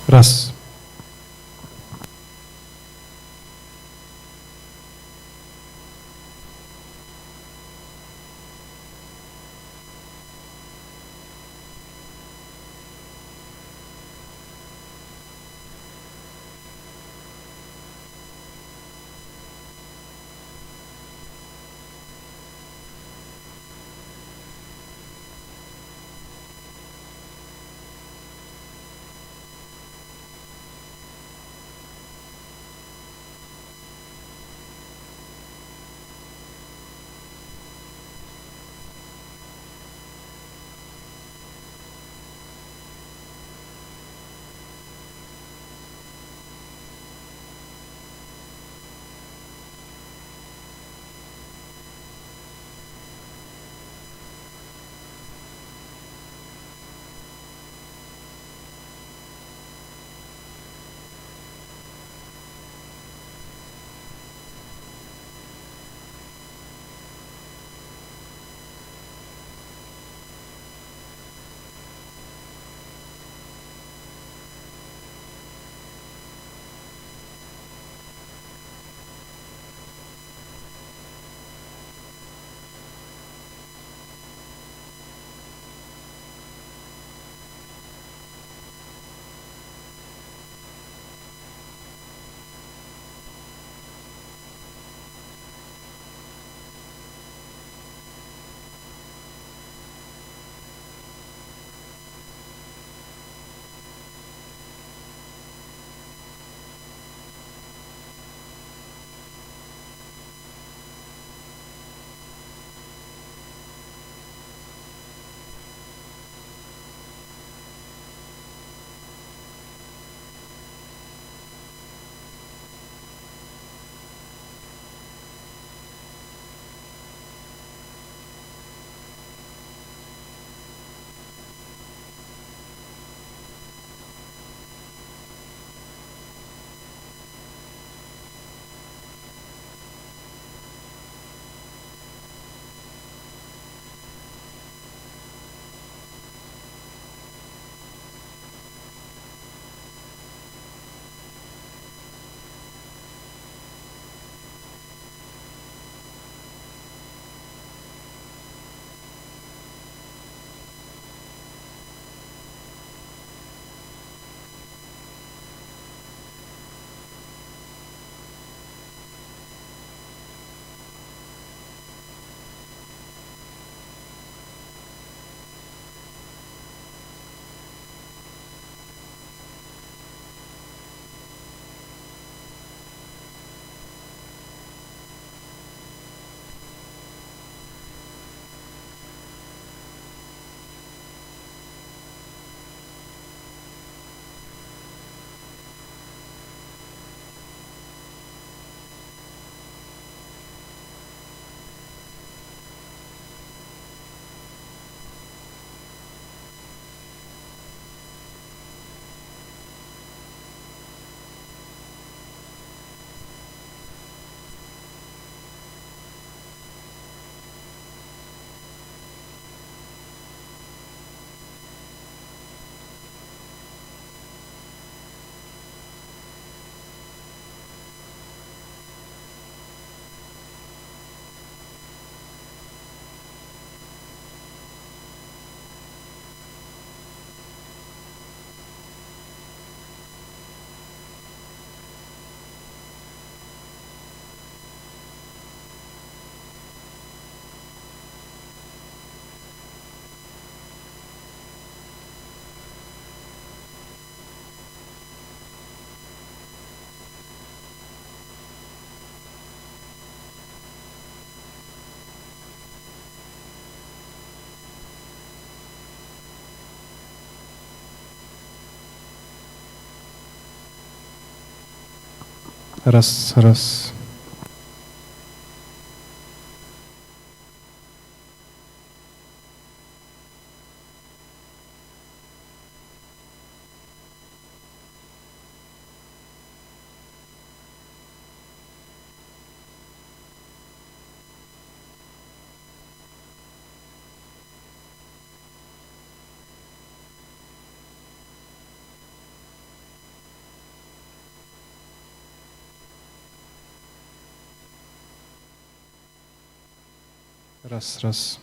Raz. Raz, raz. Raz, raz.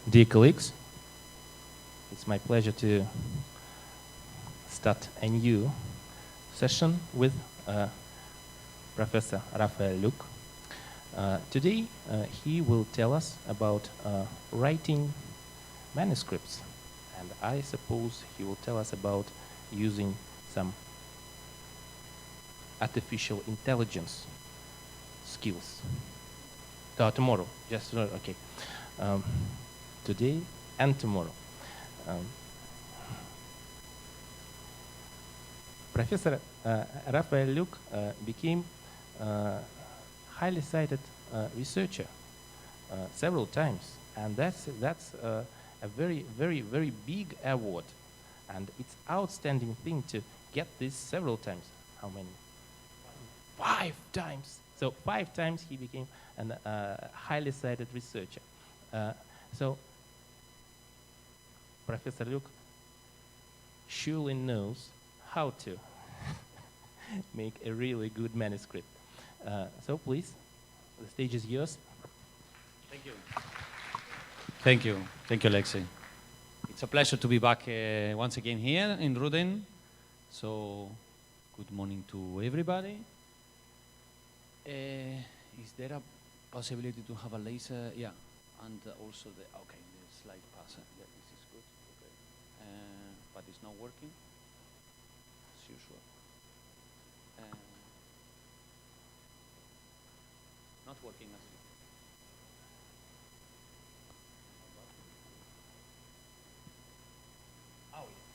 Dear colleagues, it's my pleasure to start a new session with Professor Rafael Luque. Today, he will tell us about writing manuscripts, and I suppose he will tell us about using some artificial intelligence skills. Tomorrow, just okay. Today and tomorrow. Professor Rafael Luque became highly cited researcher several times, and that's a very big award, and it's outstanding thing to get this several times. How many? 5 times. So 5 times he became a highly cited researcher. So Professor Luque surely knows how to make a really good manuscript. So please, the stage is yours. Thank you. Thank you. Thank you, Alexei. It's a pleasure to be back once again here in Ruden. So, good morning to everybody. Is there a possibility to have a laser? Yeah, and also the slide passer. Yeah, this is good. Okay, but it's not working as usual. Not working as usual. Oh yeah.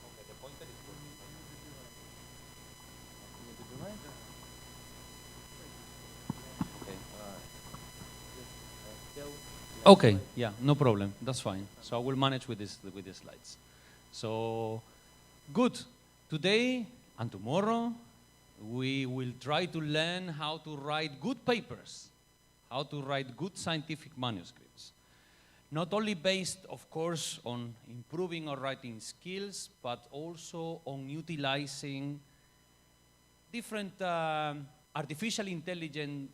Okay, the pointer is working. Okay, yeah, no problem. That's fine. So I will manage with this with the slides. So good. Today and tomorrow we will try to learn how to write good papers, how to write good scientific manuscripts. Not only based, of course, on improving our writing skills, but also on utilizing different artificial intelligence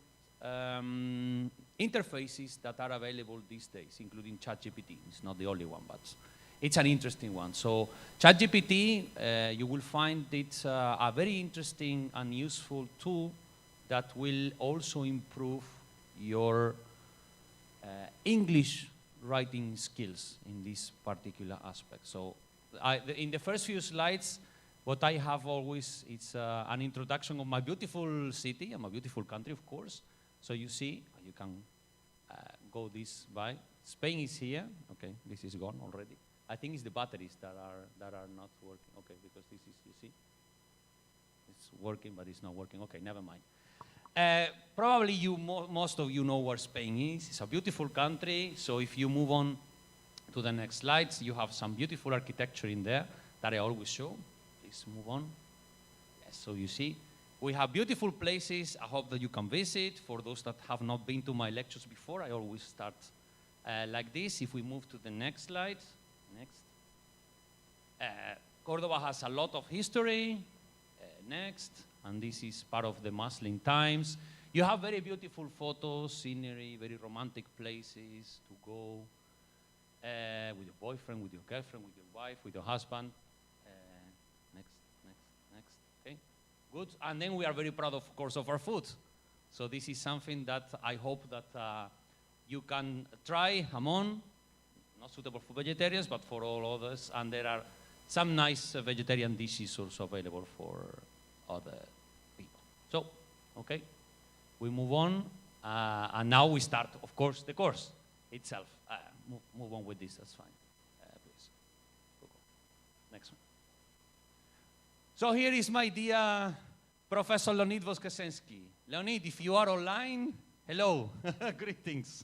interfaces that are available these days, including ChatGPT. It's not the only one, but it's an interesting one. So ChatGPT, you will find it's a very interesting and useful tool that will also improve your English writing skills in this particular aspect. So in the first few slides, what I have always, it's an introduction of my beautiful city and my beautiful country, of course. So you see, you can go this by. Spain is here. Okay, this is gone already. I think it's the batteries that are not working. Okay, because this is, you see, it's working, but it's not working. Okay, never mind. Probably most of you know where Spain is. It's a beautiful country. So if you move on to the next slides, you have some beautiful architecture in there that I always show. Please move on. Yes, so you see, we have beautiful places. I hope that you can visit. For those that have not been to my lectures before, I always start like this. If we move to the next slide. Next. Cordoba has a lot of history. Next. And this is part of the Muslim times. You have very beautiful photos, scenery, very romantic places to go with your boyfriend, with your girlfriend, with your wife, with your husband. Next. Okay, good. And then we are very proud, of course, of our food. So this is something that I hope that you can try. Jamón, not suitable for vegetarians, but for all others. And there are some nice vegetarian dishes also available for other people. So, okay, we move on. And now we start, of course, the course itself. Move on with this, that's fine. Please. Next one. So here is my dear Professor Leonid Voskresensky. Leonid, if you are online, hello, greetings.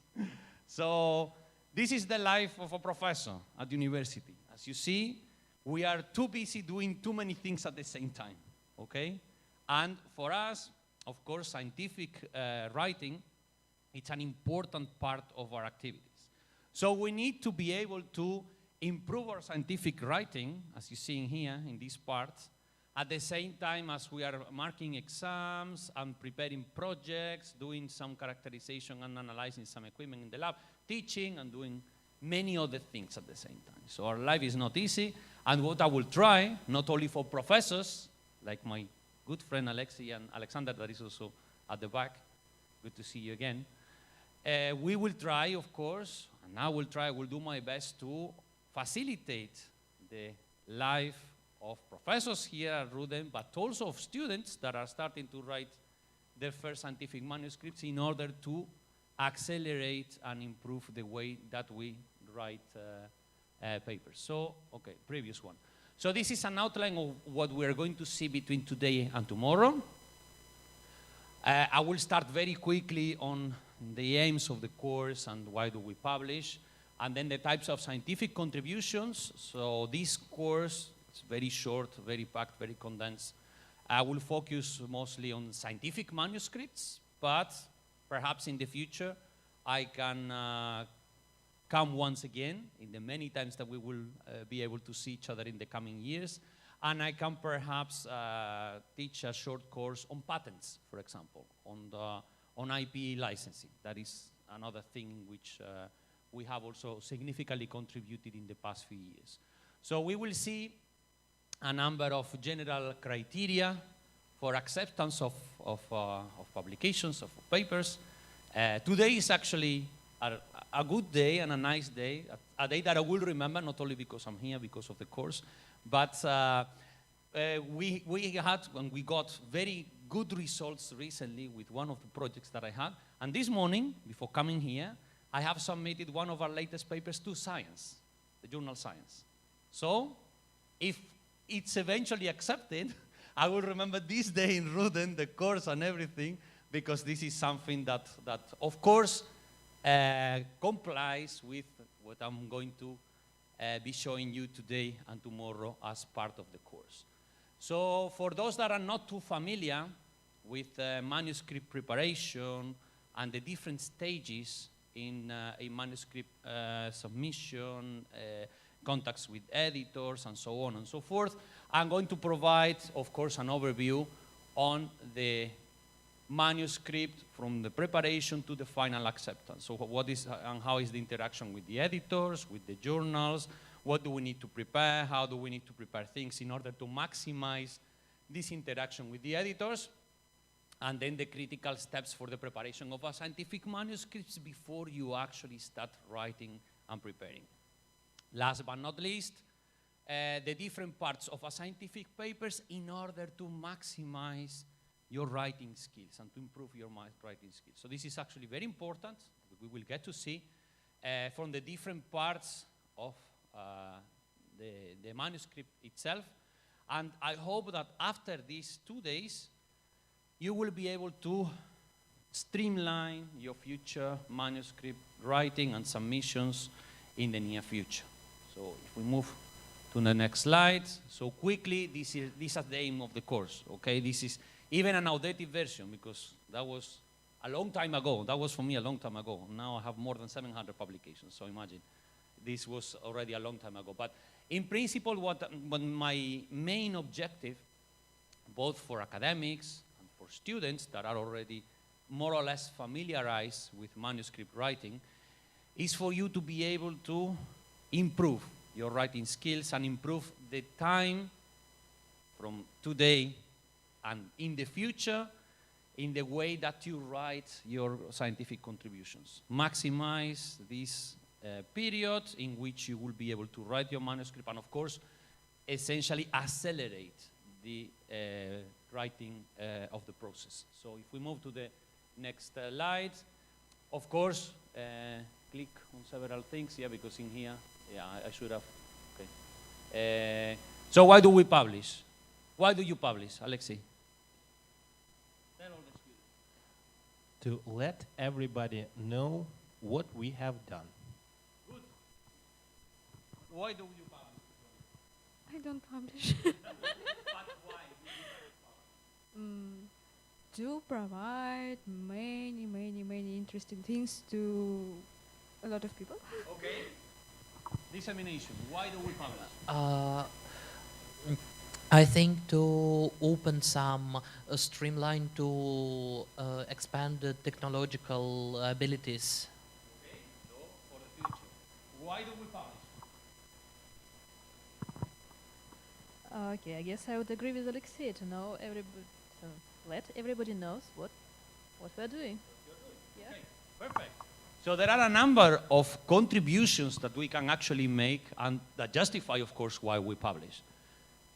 So this is the life of a professor at university. As you see, we are too busy doing too many things at the same time, okay? And for us, of course, scientific writing, it's an important part of our activities. So we need to be able to improve our scientific writing, as you see in here, in this part, At the same time as we are marking exams and preparing projects, doing some characterization and analyzing some equipment in the lab, teaching and doing many other things at the same time. So our life is not easy. And what I will try, not only for professors, like my good friend Alexi and Alexander, that is also at the back, good to see you again. We will try, of course, and I will do my best to facilitate the life of professors here at Ruden, but also of students that are starting to write their first scientific manuscripts in order to accelerate and improve the way that we write papers. So, okay, previous one. So this is an outline of what we are going to see between today and tomorrow. I will start very quickly on the aims of the course and why do we publish, and then the types of scientific contributions. So this course, it's very short, very packed, very condensed. I will focus mostly on scientific manuscripts, but perhaps in the future I can come once again in the many times that we will be able to see each other in the coming years. And I can perhaps teach a short course on patents, for example, on IP licensing. That is another thing which we have also significantly contributed in the past few years. So we will see a number of general criteria for acceptance of publications, of papers. Today is actually a good day and a nice day, a day that I will remember, not only because I'm here, because of the course, but we got very good results recently with one of the projects that I had. And this morning, before coming here, I have submitted one of our latest papers to Science, the journal Science. So, if it's eventually accepted, I will remember this day in Ruden, the course and everything, because this is something that of course, complies with what I'm going to be showing you today and tomorrow as part of the course. So for those that are not too familiar with manuscript preparation and the different stages in a manuscript submission, contacts with editors, and so on and so forth, I'm going to provide, of course, an overview on the manuscript from the preparation to the final acceptance. So what is and how is the interaction with the editors, with the journals, what do we need to prepare, how do we need to prepare things in order to maximize this interaction with the editors, and then the critical steps for the preparation of a scientific manuscripts before you actually start writing and preparing. Last but not least, the different parts of a scientific papers in order to maximize your writing skills and to improve your writing skills. So this is actually very important. We will get to see from the different parts of the manuscript itself. And I hope that after these 2 days, you will be able to streamline your future manuscript writing and submissions in the near future. So if we move to the next slide, so quickly, this is the aim of the course, okay? This is even an outdated version because that was a long time ago. That was for me a long time ago. Now I have more than 700 publications, so imagine. This was already a long time ago. But in principle, what my main objective, both for academics and for students that are already more or less familiarized with manuscript writing, is for you to be able to improve your writing skills and improve the time from today and in the future in the way that you write your scientific contributions. Maximize this period in which you will be able to write your manuscript and, of course, essentially accelerate the writing of the process. So if we move to the next slide, of course, click on several things, yeah, because in here, yeah, I should have, okay. So why do we publish? Why do you publish, Alexi? Tell all the students. To let everybody know what we have done. Good. Why do you publish? I don't publish. But why do you publish? To provide many interesting things to a lot of people. Okay. Dissemination. Why do we publish? I think to open some streamline to expand the technological abilities. Okay, so for the future, why do we publish? Okay, I guess I would agree with Alexei to know everybody, to let everybody knows what we're doing. Yeah. Okay, perfect. So there are a number of contributions that we can actually make and that justify, of course, why we publish.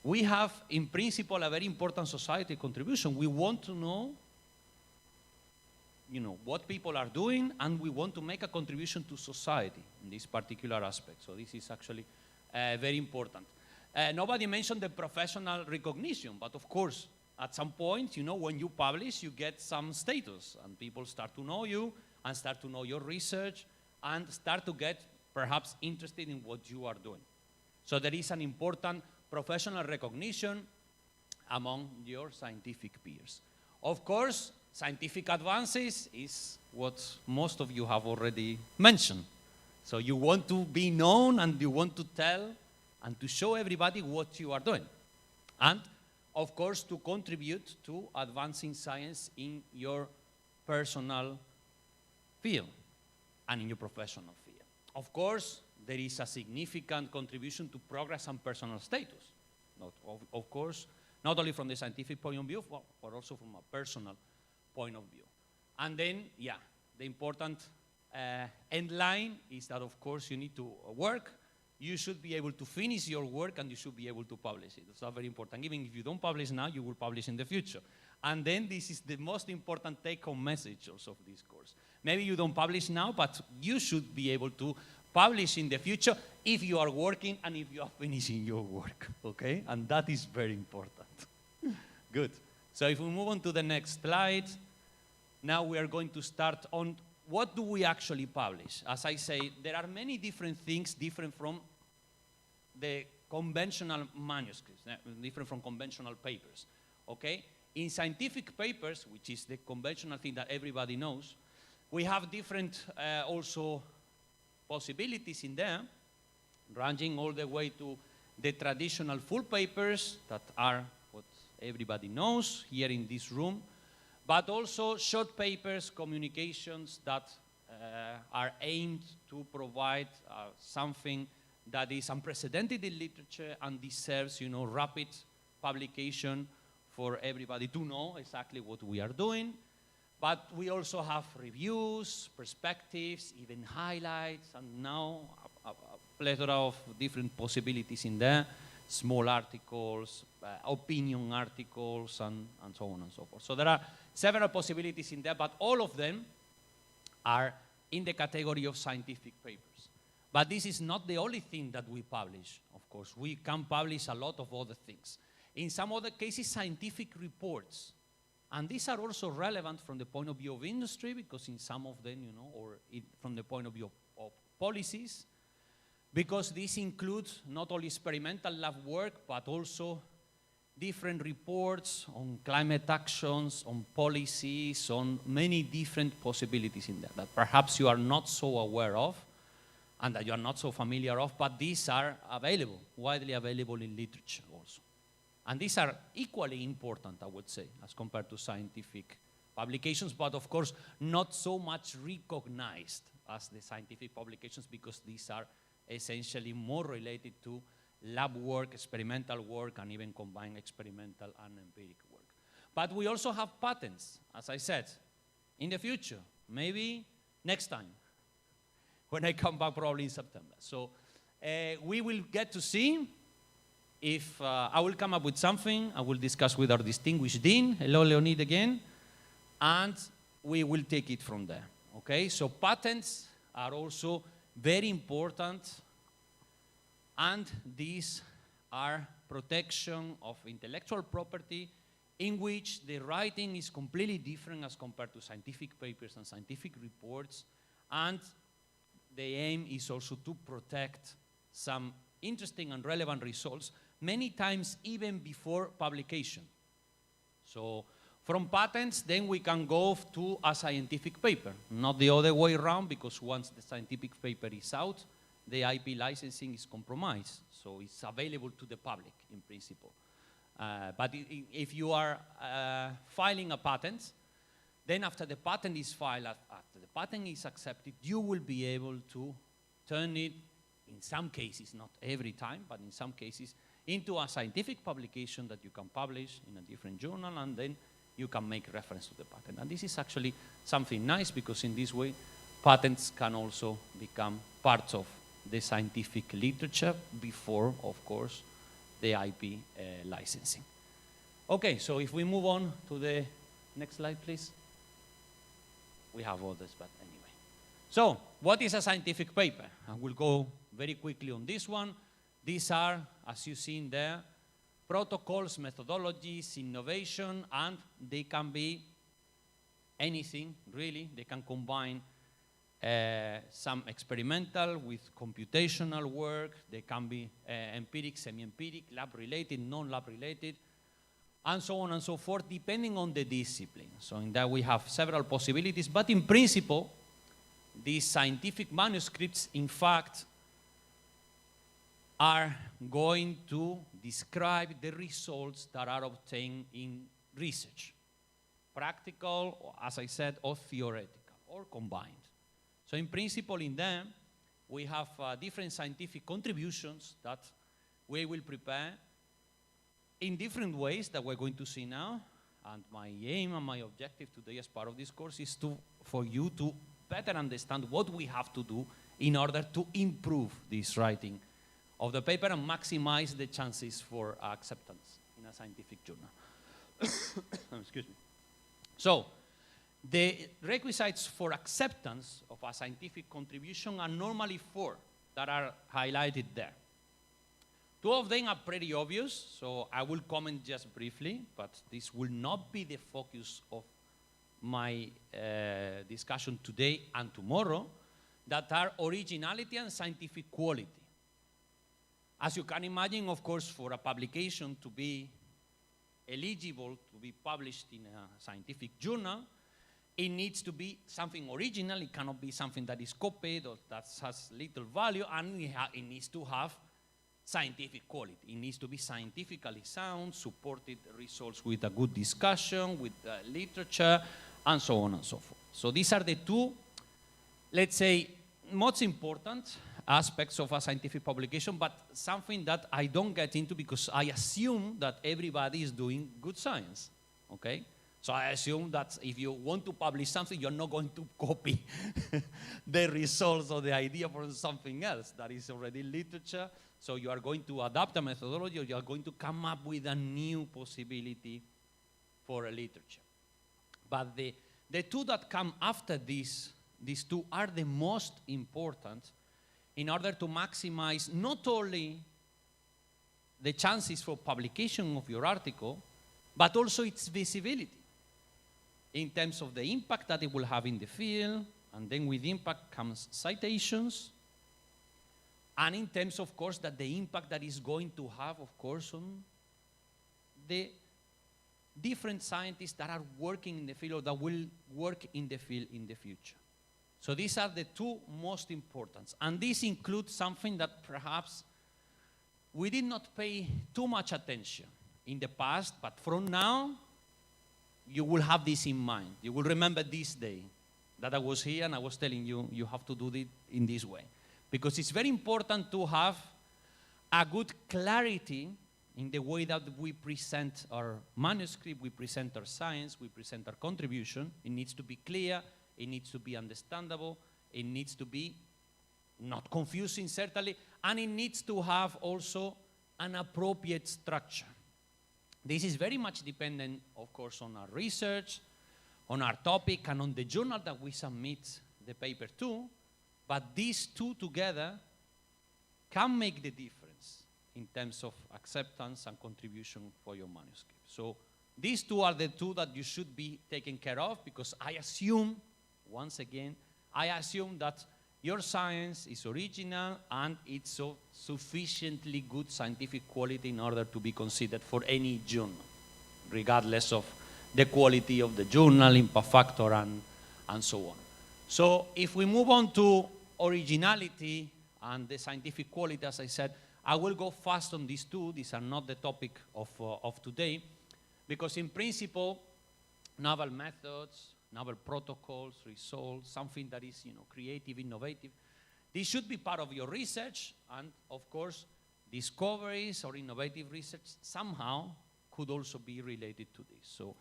We have, in principle, a very important society contribution. We want to know, what people are doing, and we want to make a contribution to society in this particular aspect. So this is actually very important. Nobody mentioned the professional recognition, but of course, at some point, when you publish, you get some status, and people start to know you, and start to know your research, and start to get perhaps interested in what you are doing. So there is an important professional recognition among your scientific peers. Of course, scientific advances is what most of you have already mentioned. So you want to be known, and you want to tell and to show everybody what you are doing. And, of course, to contribute to advancing science in your personal field and in your professional field. Of course, there is a significant contribution to progress and personal status. Of course, not only from the scientific point of view, but also from a personal point of view. And then, the important end line is that, of course, you need to work. You should be able to finish your work, and you should be able to publish it. That's very important. Even if you don't publish now, you will publish in the future. And then this is the most important take-home message also of this course. Maybe you don't publish now, but you should be able to publish in the future if you are working and if you are finishing your work, okay? And that is very important. Good. So if we move on to the next slide, now we are going to start on what do we actually publish. As I say, there are many different things different from the conventional manuscripts, different from conventional papers, okay? In scientific papers, which is the conventional thing that everybody knows, we have different also possibilities in there, ranging all the way to the traditional full papers that are what everybody knows here in this room, but also short papers, communications that are aimed to provide something that is unprecedented in literature and deserves, rapid publication for everybody to know exactly what we are doing. But we also have reviews, perspectives, even highlights, and now a plethora of different possibilities in there, small articles, opinion articles, and so on and so forth. So there are several possibilities in there, but all of them are in the category of scientific papers. But this is not the only thing that we publish, of course. We can publish a lot of other things. In some other cases, scientific reports. And these are also relevant from the point of view of industry, because in some of them, or from the point of view of policies, because this includes not only experimental lab work, but also different reports on climate actions, on policies, on many different possibilities in there that perhaps you are not so aware of and that you are not so familiar of, but these are available, widely available in literature also. And these are equally important, I would say, as compared to scientific publications, but of course not so much recognized as the scientific publications, because these are essentially more related to lab work, experimental work, and even combined experimental and empiric work. But we also have patents, as I said, in the future, maybe next time, when I come back probably in September. So we will get to see if I will come up with something. I will discuss with our distinguished dean. Hello, Leonid, again. And we will take it from there, okay? So patents are also very important, and these are protection of intellectual property in which the writing is completely different as compared to scientific papers and scientific reports, and the aim is also to protect some interesting and relevant results, many times even before publication. So from patents, then we can go to a scientific paper, not the other way around, because once the scientific paper is out, the IP licensing is compromised, so it's available to the public in principle. But if you are filing a patent, then after the patent is filed, after the patent is accepted, you will be able to turn it, in some cases, not every time, but in some cases, into a scientific publication that you can publish in a different journal, and then you can make reference to the patent. And this is actually something nice, because in this way, patents can also become part of the scientific literature before, of course, the IP licensing. Okay, so if we move on to the next slide, please. We have others, but anyway. So, what is a scientific paper? I will go very quickly on this one. These are, as you see in there, protocols, methodologies, innovation, and they can be anything, really. They can combine some experimental with computational work. They can be empiric, semi-empiric, lab-related, non-lab-related, and so on and so forth, depending on the discipline. So in that we have several possibilities, but in principle, these scientific manuscripts, in fact, are going to describe the results that are obtained in research. Practical, as I said, or theoretical, or combined. So in principle, in them, we have different scientific contributions that we will prepare in different ways that we're going to see now. And my aim and my objective today as part of this course is for you to better understand what we have to do in order to improve this writing of the paper and maximize the chances for acceptance in a scientific journal. Excuse me. So, the requisites for acceptance of a scientific contribution are normally 4 that are highlighted there. 2 of them are pretty obvious, so I will comment just briefly, but this will not be the focus of my discussion today and tomorrow, that are originality and scientific quality. As you can imagine, of course, for a publication to be eligible to be published in a scientific journal, it needs to be something original. It cannot be something that is copied or that has little value, and it needs to have scientific quality. It needs to be scientifically sound, supported results with a good discussion, with literature, and so on and so forth. So these are the 2, let's say, most important aspects of a scientific publication, but something that I don't get into because I assume that everybody is doing good science, okay? So I assume that if you want to publish something, you're not going to copy the results or the idea from something else that is already literature. So you are going to adapt a methodology, or you are going to come up with a new possibility for a literature. But the 2 that come after these 2 are the most important in order to maximize not only the chances for publication of your article, but also its visibility in terms of the impact that it will have in the field, and then with impact comes citations, and in terms, of course, that the impact that is going to have, of course, on the different scientists that are working in the field or that will work in the field in the future. So these are the 2 most important. And this includes something that perhaps we did not pay too much attention in the past, but from now, you will have this in mind. You will remember this day that I was here and I was telling you, you have to do it in this way. Because it's very important to have a good clarity in the way that we present our manuscript, we present our science, we present our contribution. It needs to be clear, it needs to be understandable, it needs to be not confusing, certainly, and it needs to have also an appropriate structure. This is very much dependent, of course, on our research, on our topic, and on the journal that we submit the paper to, but these 2 together can make the difference in terms of acceptance and contribution for your manuscript. So these 2 are the 2 that you should be taking care of, because I assume, once again, I assume that your science is original and it's of sufficiently good scientific quality in order to be considered for any journal, regardless of the quality of the journal, impact factor, and so on. So if we move on to originality and the scientific quality, as I said, I will go fast on these two. These are not the topic of today, because in principle, novel methods, novel protocols, results, something that is creative, innovative, this should be part of your research, and of course, discoveries or innovative research somehow could also be related to this. So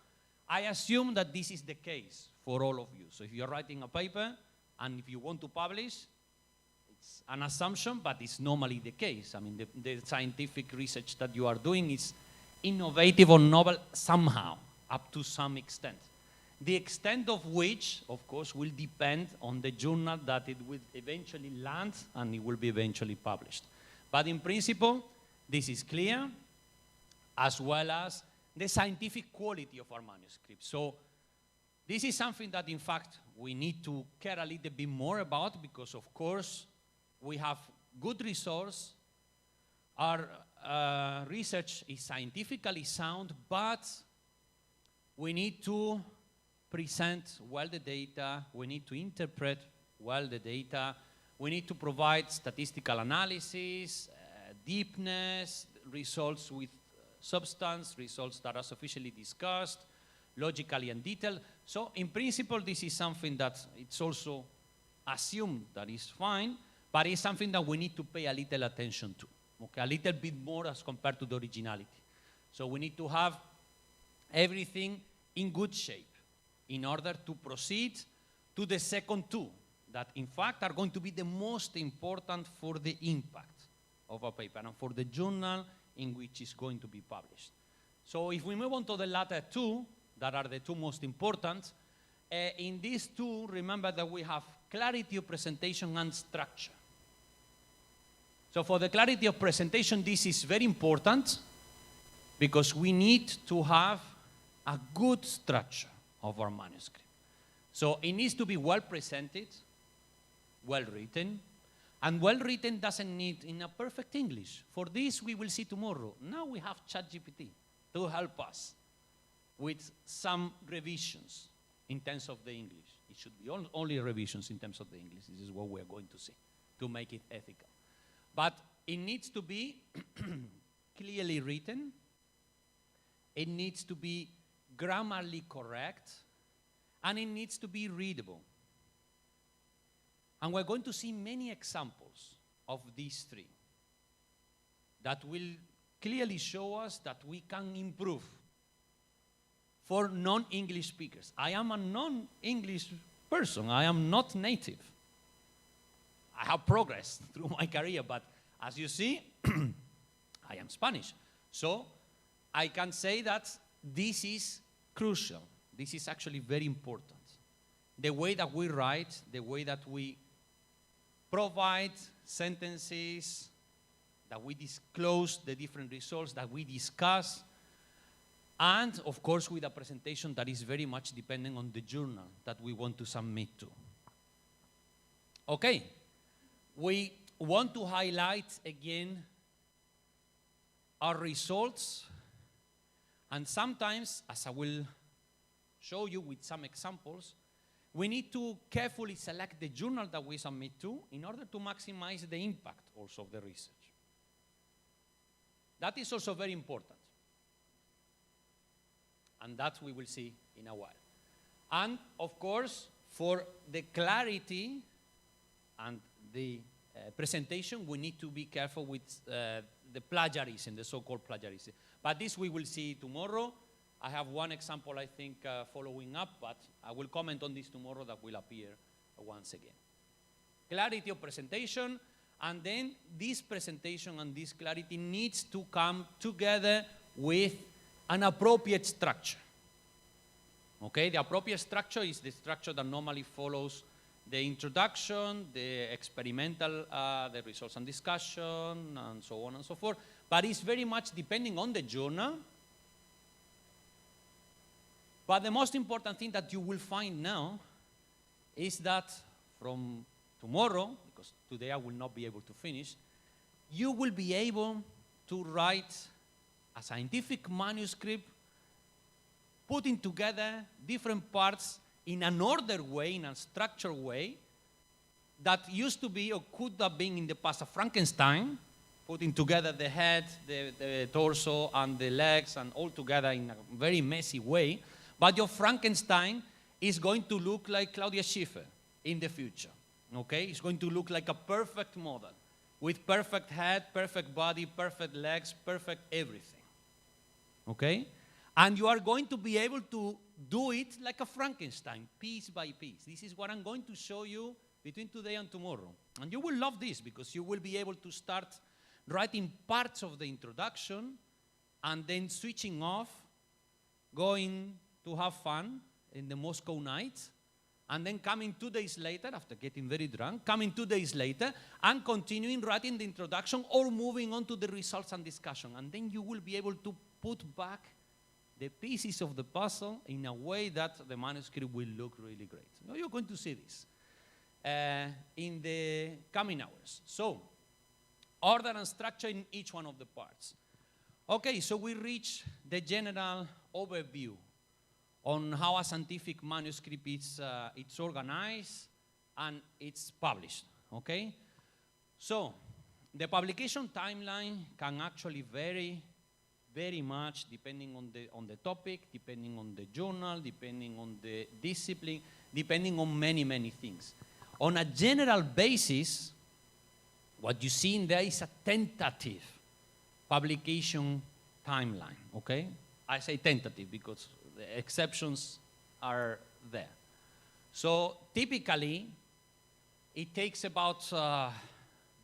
I assume that this is the case for all of you. So if you're writing a paper and if you want to publish, it's an assumption, but it's normally the case. I mean, the scientific research that you are doing is innovative or novel somehow, up to some extent. The extent of which, of course, will depend on the journal that it will eventually land and it will be eventually published. But in principle, this is clear, as well as the scientific quality of our manuscript. So this is something that, in fact, we need to care a little bit more about, because, of course, we have good resource. Our research is scientifically sound, but we need to present well the data, we need to interpret well the data, we need to provide statistical analysis, deepness, results with substance, results that are sufficiently discussed, logically and detailed. So in principle, this is something that it's also assumed that is fine, but it's something that we need to pay a little attention to, okay? A little bit more as compared to the originality. So we need to have everything in good shape in order to proceed to the second two, that in fact are going to be the most important for the impact of a paper and for the journal in which it's going to be published. So if we move on to the latter two, that are the two most important, in these two, remember that we have clarity of presentation and structure. So for the clarity of presentation, this is very important, because we need to have a good structure of our manuscript. So it needs to be well presented, well written, and well written doesn't need in a perfect English. For this, we will see tomorrow. Now we have ChatGPT to help us with some revisions in terms of the English. It should be only revisions in terms of the English. This is what we're going to see to make it ethical. But it needs to be clearly written. It needs to be grammarly correct, and it needs to be readable. And we're going to see many examples of these three that will clearly show us that we can improve for non-English speakers. I am a non-English person. I am not native. I have progressed through my career, but as you see, I am Spanish. So I can say that this is crucial. This is actually very important. The way that we write, the way that we provide sentences, that we disclose the different results, that we discuss, and of course with a presentation that is very much dependent on the journal that we want to submit to. Okay, we want to highlight again our results, and sometimes, as I will show you with some examples, we need to carefully select the journal that we submit to in order to maximize the impact also of the research. That is also very important. And that we will see in a while. And of course, for the clarity and the presentation, we need to be careful with the plagiarism, the so-called plagiarism. But this we will see tomorrow. I have one example, I think, following up, but I will comment on this tomorrow. That will appear once again. Clarity of presentation, and then this presentation and this clarity needs to come together with an appropriate structure. Okay, the appropriate structure is the structure that normally follows the introduction, the experimental, the results and discussion, and so on and so forth. But it's very much depending on the journal. But the most important thing that you will find now is that from tomorrow, because today I will not be able to finish, you will be able to write a scientific manuscript, putting together different parts in an ordered way, in a structured way, that used to be or could have been in the past a Frankenstein, putting together the head, the torso, and the legs, and all together in a very messy way. But your Frankenstein is going to look like Claudia Schiffer in the future, okay? It's going to look like a perfect model with perfect head, perfect body, perfect legs, perfect everything, okay? And you are going to be able to do it like a Frankenstein, piece by piece. This is what I'm going to show you between today and tomorrow. And you will love this because you will be able to start writing parts of the introduction and then switching off, going to have fun in the Moscow night, and then coming 2 days later, after getting very drunk, coming 2 days later, and continuing writing the introduction or moving on to the results and discussion. And then you will be able to put back the pieces of the puzzle in a way that the manuscript will look really great. Now you're going to see this in the coming hours. So, order and structure in each one of the parts. Okay, so we reach the general overview on how a scientific manuscript is it's organized and it's published, okay? So, the publication timeline can actually vary very much depending on the topic, depending on the journal, depending on the discipline, depending on many, many things. On a general basis, what you see in there is a tentative publication timeline, okay? I say tentative because the exceptions are there. So typically, it takes about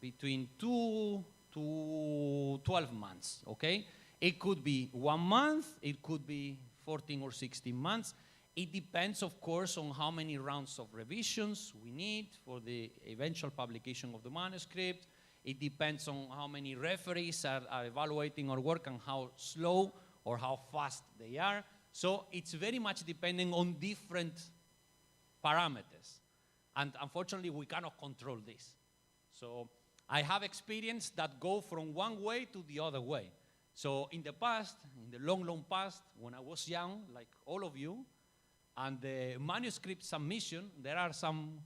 between 2 to 12 months, okay? It could be 1 month, it could be 14 or 16 months. It depends, of course, on how many rounds of revisions we need for the eventual publication of the manuscript. It depends on how many referees are evaluating our work and how slow or how fast they are. So it's very much depending on different parameters. And unfortunately, we cannot control this. So I have experience that go from one way to the other way. So in the past, in the long, long past, when I was young, like all of you, and the manuscript submission, there are some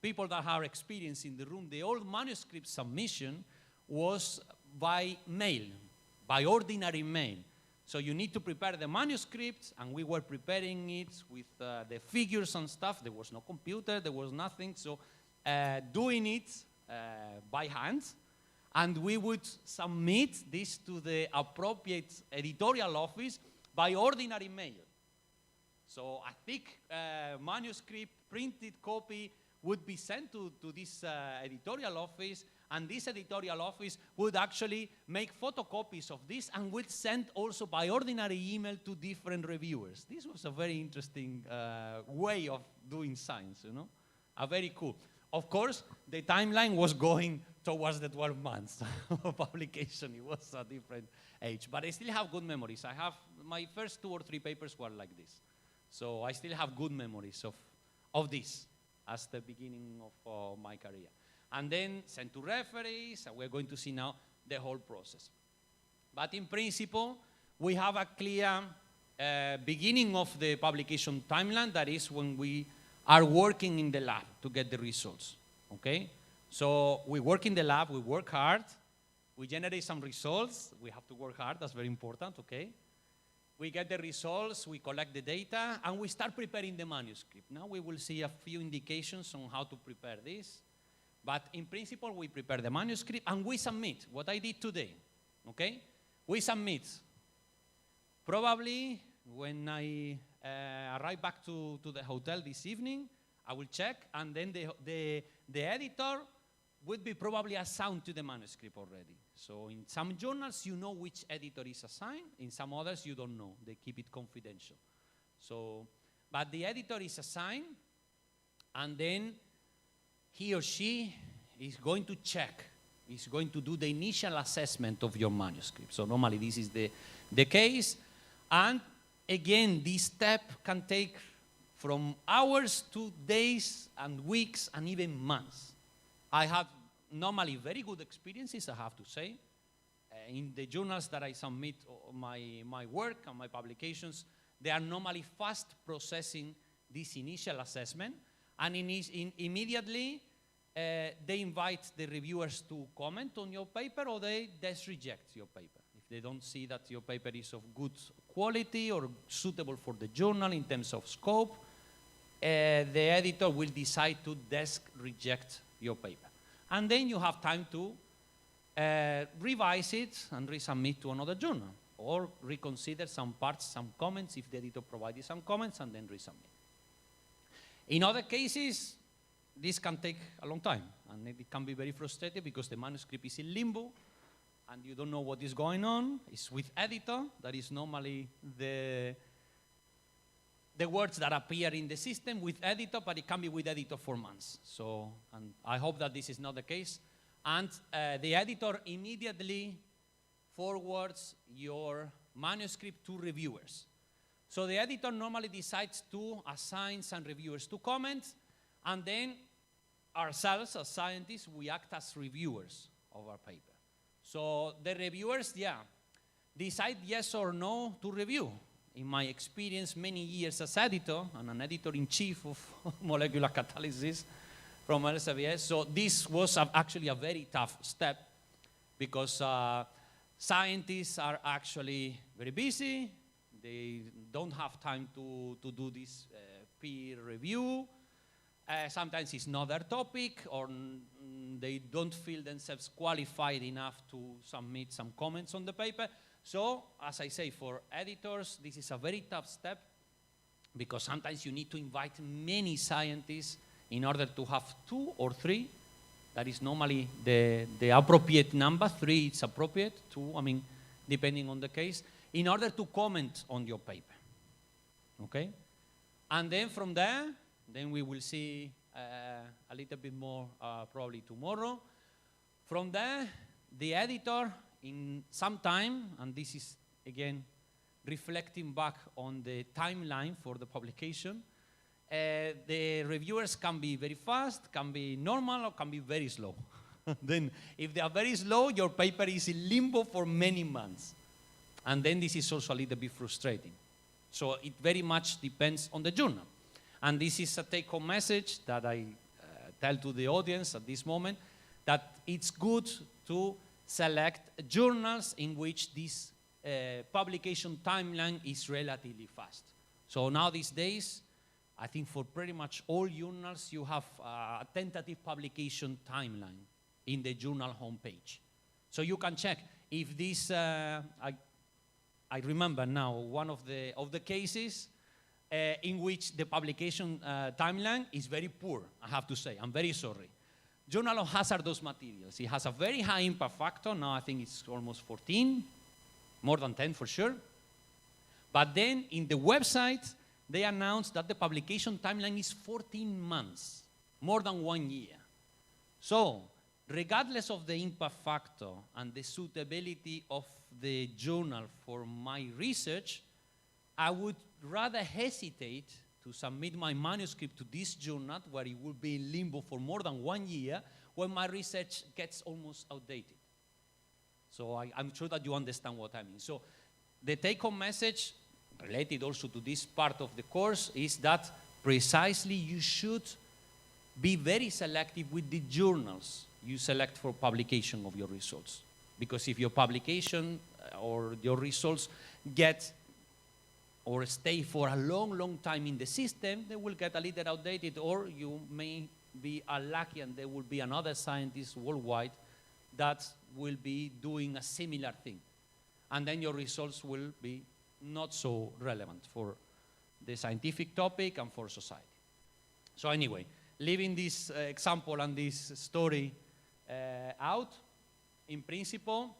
people that have experience in the room. The old manuscript submission was by mail, by ordinary mail. So you need to prepare the manuscript, and we were preparing it with the figures and stuff. There was no computer, there was nothing. So doing it by hand, and we would submit this to the appropriate editorial office by ordinary mail. So a thick manuscript, printed copy would be sent to this editorial office, and this editorial office would actually make photocopies of this and would send also by ordinary email to different reviewers. This was a very interesting way of doing science, you know, very cool. Of course, the timeline was going towards the 12 months of publication. It was a different age, but I still have good memories. I have, my first 2 or 3 papers were like this. So I still have good memories of this as the beginning of my career. And then sent to referees, and we're going to see now the whole process. But in principle, we have a clear beginning of the publication timeline. That is when we are working in the lab to get the results, okay? So we work in the lab, we work hard, we generate some results, we have to work hard, that's very important, okay? We get the results, we collect the data, and we start preparing the manuscript. Now we will see a few indications on how to prepare this. But in principle, we prepare the manuscript and we submit, what I did today, okay? We submit. Probably when I arrive back to the hotel this evening, I will check, and then the editor would be probably assigned to the manuscript already. So in some journals, you know which editor is assigned. In some others, you don't know. They keep it confidential. So, but the editor is assigned, and then he or she is going to check, is going to do the initial assessment of your manuscript. So normally this is the case. And again, this step can take from hours to days and weeks and even months. I have normally very good experiences, I have to say. In the journals that I submit my work and my publications, they are normally fast processing this initial assessment, and immediately they invite the reviewers to comment on your paper, or they just reject your paper. If they don't see that your paper is of good quality or suitable for the journal in terms of scope, the editor will decide to just reject your paper. And then you have time to revise it and resubmit to another journal, or reconsider some parts, some comments, if the editor provided some comments, and then resubmit. In other cases, this can take a long time, and it can be very frustrating because the manuscript is in limbo, and you don't know what is going on. It's with editor, that is normally the words that appear in the system with editor, but it can be with editor for months. So, and I hope that this is not the case. And the editor immediately forwards your manuscript to reviewers. So the editor normally decides to assign some reviewers to comment, and then ourselves as scientists, we act as reviewers of our paper. So the reviewers, decide yes or no to review. In my experience, many years as editor, and an editor-in-chief of molecular catalysis from Elsevier, so this was actually a very tough step, because scientists are actually very busy. They don't have time to do this peer review. Sometimes it's not their topic, or they don't feel themselves qualified enough to submit some comments on the paper. So, as I say, for editors, this is a very tough step, because sometimes you need to invite many scientists in order to have 2 or 3. That is normally the appropriate number. 3 is appropriate, 2, I mean, depending on the case, in order to comment on your paper, okay? And then from there, then we will see a little bit more probably tomorrow. From there, the editor, in some time, and this is again reflecting back on the timeline for the publication, the reviewers can be very fast, can be normal, or can be very slow. Then if they are very slow, your paper is in limbo for many months. And then this is also a little bit frustrating. So it very much depends on the journal. And this is a take-home message that I tell to the audience at this moment, that it's good to select journals in which this publication timeline is relatively fast. So now these days, I think for pretty much all journals, you have a tentative publication timeline in the journal homepage. So you can check if this, I remember now one of the cases in which the publication timeline is very poor, I have to say. I'm very sorry. Journal of Hazardous Materials. It has a very high impact factor. Now I think it's almost 14, more than 10 for sure. But then in the website, they announced that the publication timeline is 14 months, more than 1 year. So, regardless of the impact factor and the suitability of the journal for my research, I would rather hesitate to submit my manuscript to this journal, where it will be in limbo for more than 1 year, when my research gets almost outdated. So I'm sure that you understand what I mean. So the take-home message, related also to this part of the course, is that precisely you should be very selective with the journals you select for publication of your results. Because if your publication or your results get or stay for a long, long time in the system, they will get a little outdated, or you may be unlucky and there will be another scientist worldwide that will be doing a similar thing. And then your results will be not so relevant for the scientific topic and for society. So anyway, leaving this example and this story out, in principle,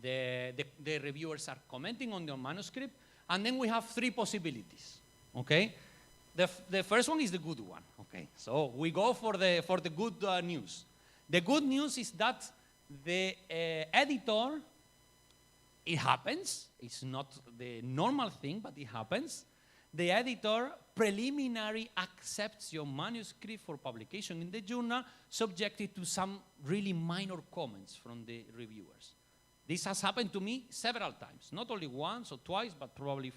the reviewers are commenting on your manuscript, and then we have 3 possibilities, okay? The first one is the good one, okay? So we go for the good news. The good news is that the editor, it happens, it's not the normal thing, but it happens. The editor preliminarily accepts your manuscript for publication in the journal, subjected to some really minor comments from the reviewers. This has happened to me several times, not only once or twice, but probably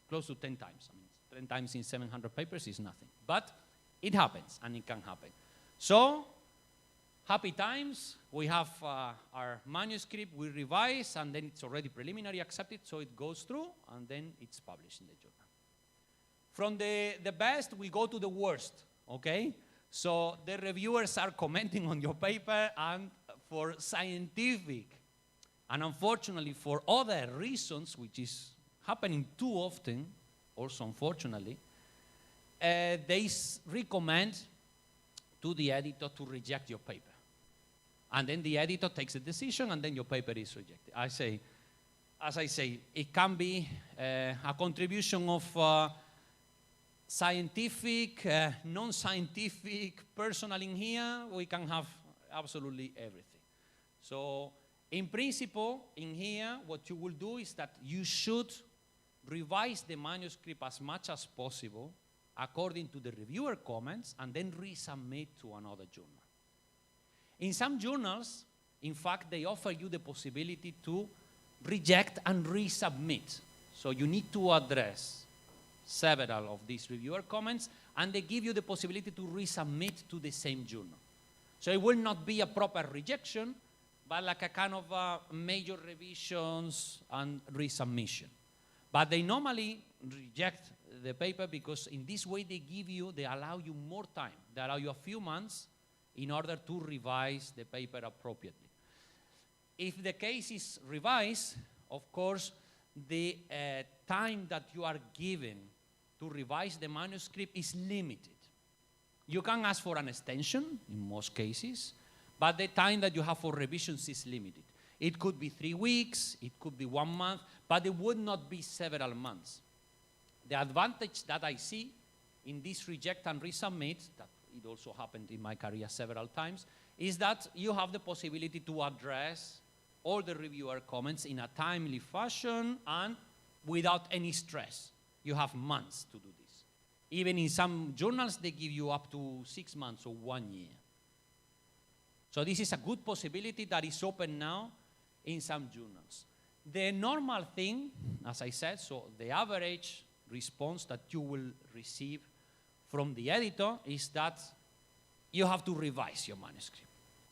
close to 10 times. I mean, 10 times in 700 papers is nothing. But it happens, and it can happen. So, happy times. We have our manuscript, we revise, and then it's already preliminary accepted, so it goes through, and then it's published in the journal. From the best, we go to the worst, okay? So the reviewers are commenting on your paper, and for scientific, and unfortunately for other reasons, which is happening too often, also unfortunately, they recommend to the editor to reject your paper. And then the editor takes a decision, and then your paper is rejected. As I say, it can be a contribution of scientific, non-scientific, personal in here. We can have absolutely everything. So in principle, in here, what you will do is that you should revise the manuscript as much as possible according to the reviewer comments, and then resubmit to another journal. In some journals, in fact, they offer you the possibility to reject and resubmit. So you need to address several of these reviewer comments, and they give you the possibility to resubmit to the same journal. So it will not be a proper rejection, but like a kind of major revisions and resubmission. But they normally reject the paper because in this way they allow you more time. They allow you a few months in order to revise the paper appropriately. If the case is revised, of course, the time that you are given to revise the manuscript is limited. You can ask for an extension in most cases, but the time that you have for revisions is limited. It could be 3 weeks, it could be 1 month, but it would not be several months. The advantage that I see in this reject and resubmit, that it also happened in my career several times, is that you have the possibility to address all the reviewer comments in a timely fashion and without any stress. You have months to do this. Even in some journals, they give you up to 6 months or 1 year. So this is a good possibility that is open now in some journals. The normal thing, as I said, so the average response that you will receive from the editor is that you have to revise your manuscript.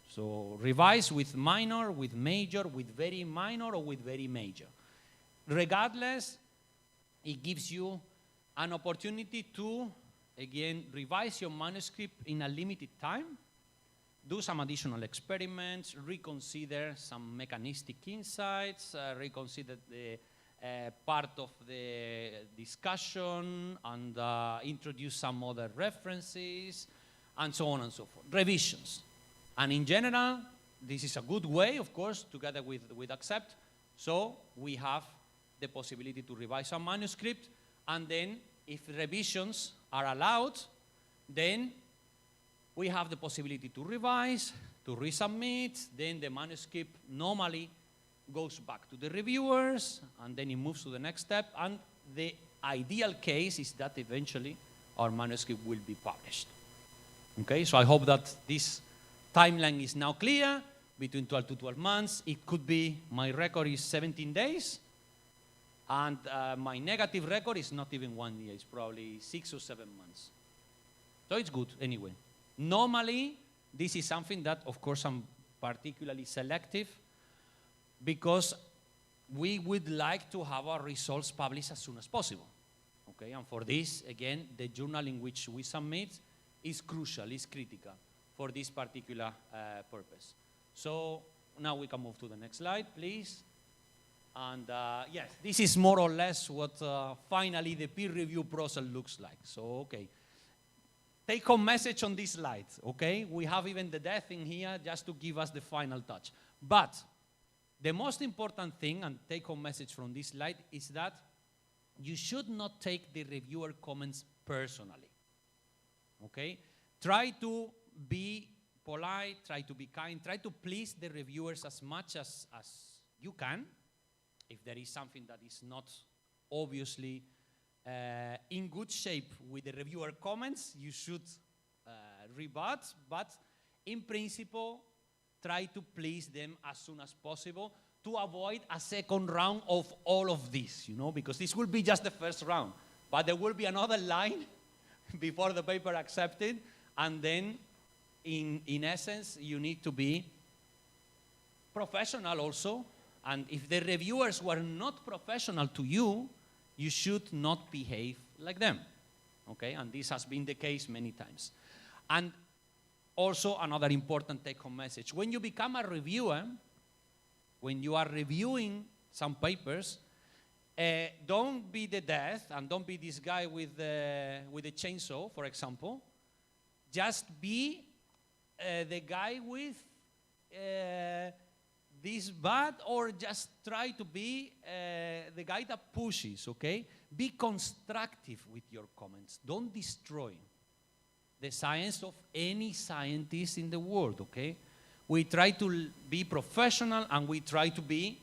So revise with minor, with major, with very minor, or with very major. Regardless, it gives you an opportunity to, again, revise your manuscript in a limited time, do some additional experiments, reconsider some mechanistic insights, reconsider the part of the discussion, and introduce some other references, and so on and so forth. Revisions. And in general, this is a good way, of course, together with Accept. So we have the possibility to revise our manuscript, and then if revisions are allowed, then we have the possibility to revise, to resubmit, then the manuscript normally goes back to the reviewers, and then it moves to the next step, and the ideal case is that eventually our manuscript will be published. Okay, so I hope that this timeline is now clear, between 12 to 12 months. It could be, my record is 17 days, and my negative record is not even 1 year, it's probably 6 or 7 months. So it's good anyway. Normally, this is something that, of course, I'm particularly selective, because we would like to have our results published as soon as possible. Okay, and for this, again, the journal in which we submit is crucial, is critical for this particular purpose. So now we can move to the next slide, please. And yes, this is more or less what finally the peer review process looks like. So, okay. Take home message on this slide, okay? We have even the death in here just to give us the final touch. But the most important thing, and take home message from this slide, is that you should not take the reviewer comments personally, okay? Try to be polite, try to be kind, try to please the reviewers as much as you can. If there is something that is not obviously in good shape with the reviewer comments, you should rebut, but in principle, try to please them as soon as possible to avoid a second round of all of this, you know, because this will be just the first round, but there will be another line before the paper accepted, and then in essence, you need to be professional also. And if the reviewers were not professional to you, you should not behave like them. Okay? And this has been the case many times. And also another important take-home message. When you become a reviewer, when you are reviewing some papers, don't be the death and don't be this guy with the chainsaw, for example. Just be the guy with this bad, or just try to be the guy that pushes, okay? Be constructive with your comments. Don't destroy the science of any scientist in the world, okay? We try to be professional and we try to be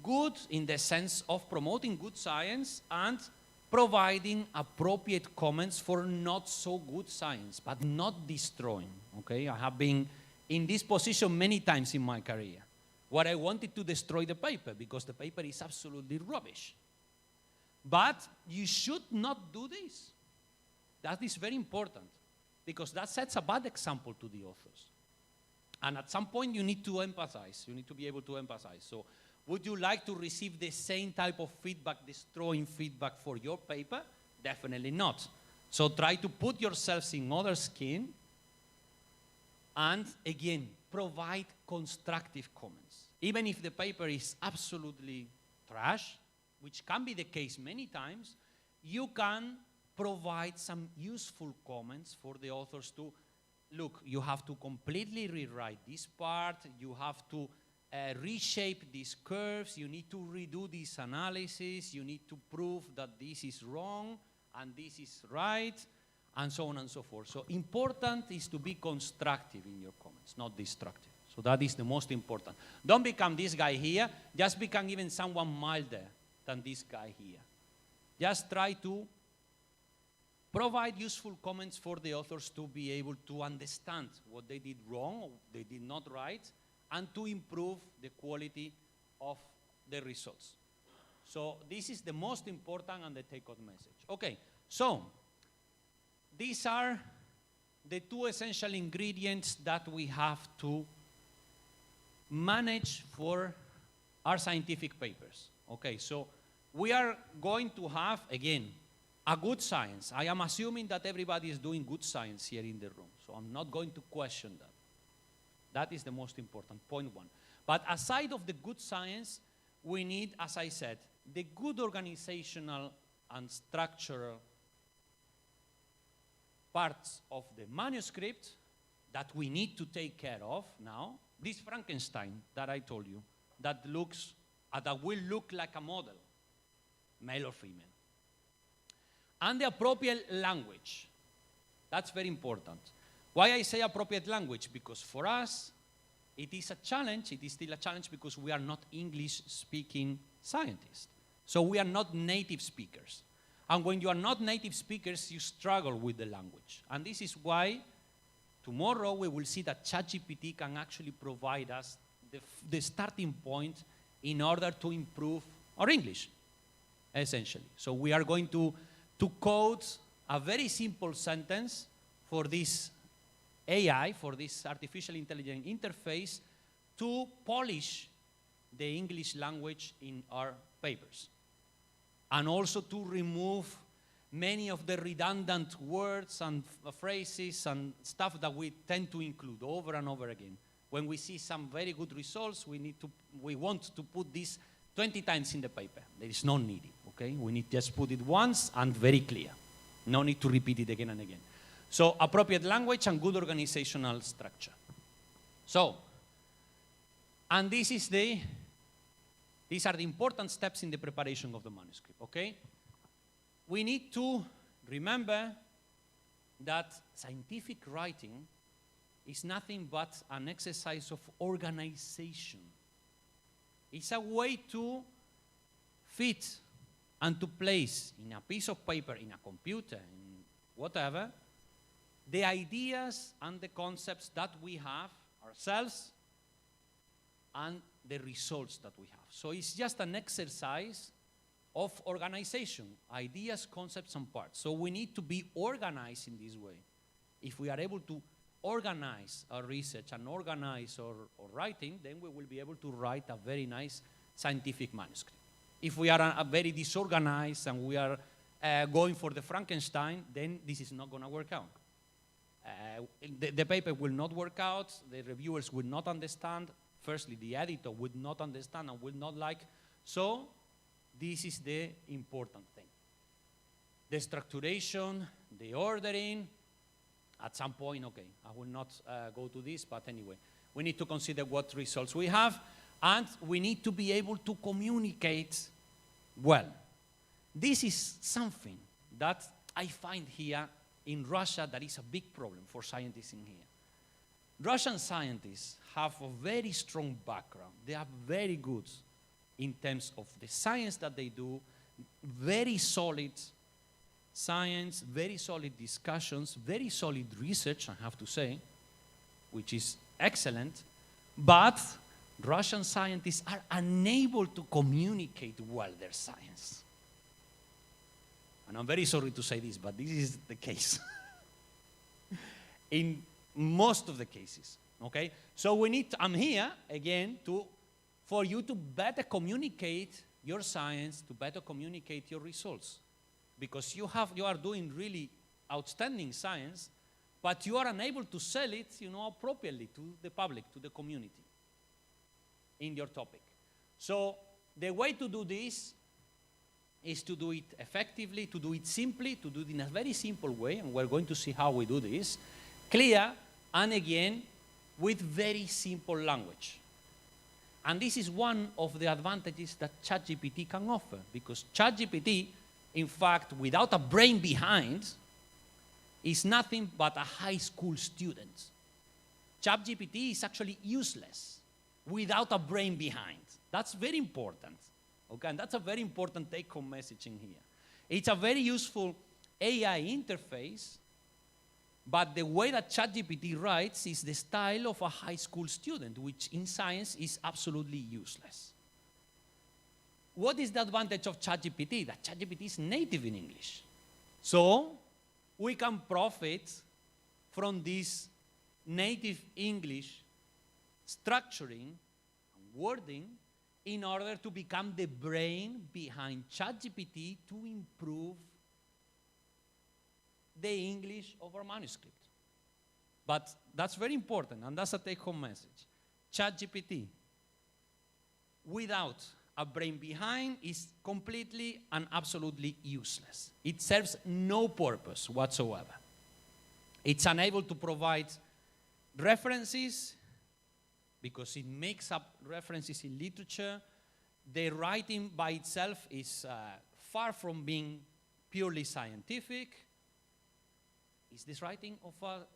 good in the sense of promoting good science and providing appropriate comments for not so good science, but not destroying, okay? I have been in this position many times in my career, where I wanted to destroy the paper because the paper is absolutely rubbish. But you should not do this. That is very important, because that sets a bad example to the authors. And at some point you need to empathize. You need to be able to empathize. So would you like to receive the same type of feedback, destroying feedback for your paper? Definitely not. So try to put yourselves in other skin. And again, provide constructive comments. Even if the paper is absolutely trash, which can be the case many times, you can provide some useful comments for the authors to, look, you have to completely rewrite this part, you have to reshape these curves, you need to redo this analysis, you need to prove that this is wrong and this is right, and so on and so forth. So important is to be constructive in your comments, not destructive. So that is the most important. Don't become this guy here, just become even someone milder than this guy here. Just try to provide useful comments for the authors to be able to understand what they did wrong, or they did not right, and to improve the quality of the results. So this is the most important and the take-home message. Okay, so these are the two essential ingredients that we have to manage for our scientific papers. Okay, so we are going to have, again, a good science. I am assuming that everybody is doing good science here in the room, so I'm not going to question that. That is the most important, point one. But aside of the good science, we need, as I said, the good organizational and structural parts of the manuscript that we need to take care of now. This Frankenstein that I told you, that will look like a model, male or female. And the appropriate language. That's very important. Why I say appropriate language? Because for us, it is a challenge. It is still a challenge because we are not English-speaking scientists. So we are not native speakers. And when you are not native speakers, you struggle with the language. And this is why tomorrow we will see that ChatGPT can actually provide us the starting point in order to improve our English, essentially. So we are going to code a very simple sentence for this AI, for this artificial intelligence interface, to polish the English language in our papers. And also to remove many of the redundant words and phrases and stuff that we tend to include over and over again. When we see some very good results, we want to put this 20 times in the paper. There is no need, okay? We need to just put it once and very clear. No need to repeat it again and again. So appropriate language and good organizational structure. So, and these are the important steps in the preparation of the manuscript, okay? We need to remember that scientific writing is nothing but an exercise of organization. It's a way to fit and to place in a piece of paper, in a computer, in whatever, the ideas and the concepts that we have ourselves and the results that we have. So it's just an exercise of organization, ideas, concepts, and parts. So we need to be organized in this way. If we are able to organize our research and organize our writing, then we will be able to write a very nice scientific manuscript. If we are very disorganized and we are going for the Frankenstein, then this is not going to work out. The paper will not work out, the reviewers will not understand, firstly the editor would not understand and will not like, so this is the important thing. The structuration, the ordering, at some point, okay, I will not go to this, but anyway, we need to consider what results we have, and we need to be able to communicate well. This is something that I find here in Russia that is a big problem for scientists in here. Russian scientists have a very strong background. They are very good in terms of the science that they do, very solid science, very solid discussions, very solid research, I have to say, which is excellent, but Russian scientists are unable to communicate well their science. And I'm very sorry to say this, but this is the case. In most of the cases, okay? So we need, I'm here, again, for you to better communicate your science, to better communicate your results. Because you are doing really outstanding science, but you are unable to sell it, appropriately to the public, to the community, in your topic. So the way to do this is to do it effectively, to do it simply, to do it in a very simple way, and we're going to see how we do this, clear, and again, with very simple language. And this is one of the advantages that ChatGPT can offer, because ChatGPT, in fact, without a brain behind, is nothing but a high school student. ChatGPT is actually useless without a brain behind. That's very important. Okay, and that's a very important take-home message in here. It's a very useful AI interface, but the way that ChatGPT writes is the style of a high school student, which in science is absolutely useless. What is the advantage of ChatGPT? That ChatGPT is native in English. So we can profit from this native English structuring and wording in order to become the brain behind ChatGPT to improve the English of our manuscript. But that's very important, and that's a take-home message. ChatGPT, without a brain behind, is completely and absolutely useless. It serves no purpose whatsoever. It's unable to provide references, because it makes up references in literature. The writing by itself is far from being purely scientific. It's this writing of a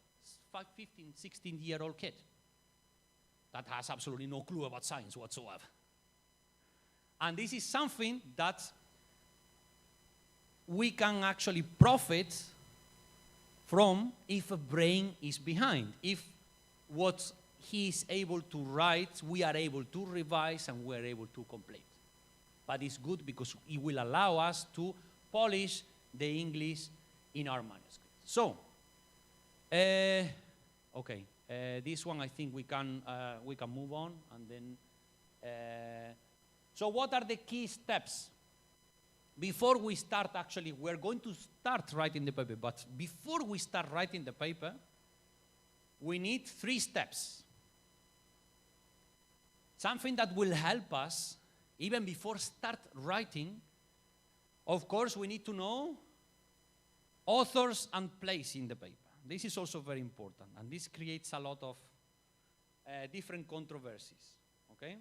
15, 16-year-old kid that has absolutely no clue about science whatsoever. And this is something that we can actually profit from if a brain is behind. If what he is able to write, we are able to revise and we are able to complete. But it's good because it will allow us to polish the English in our manuscript. So, okay, this one I think we can move on, and then. So, what are the key steps? Before we start, actually, we're going to start writing the paper. But before we start writing the paper, we need 3 steps. Something that will help us, even before start writing. Of course, we need to know authors and place in the paper. This is also very important, and this creates a lot of different controversies, okay?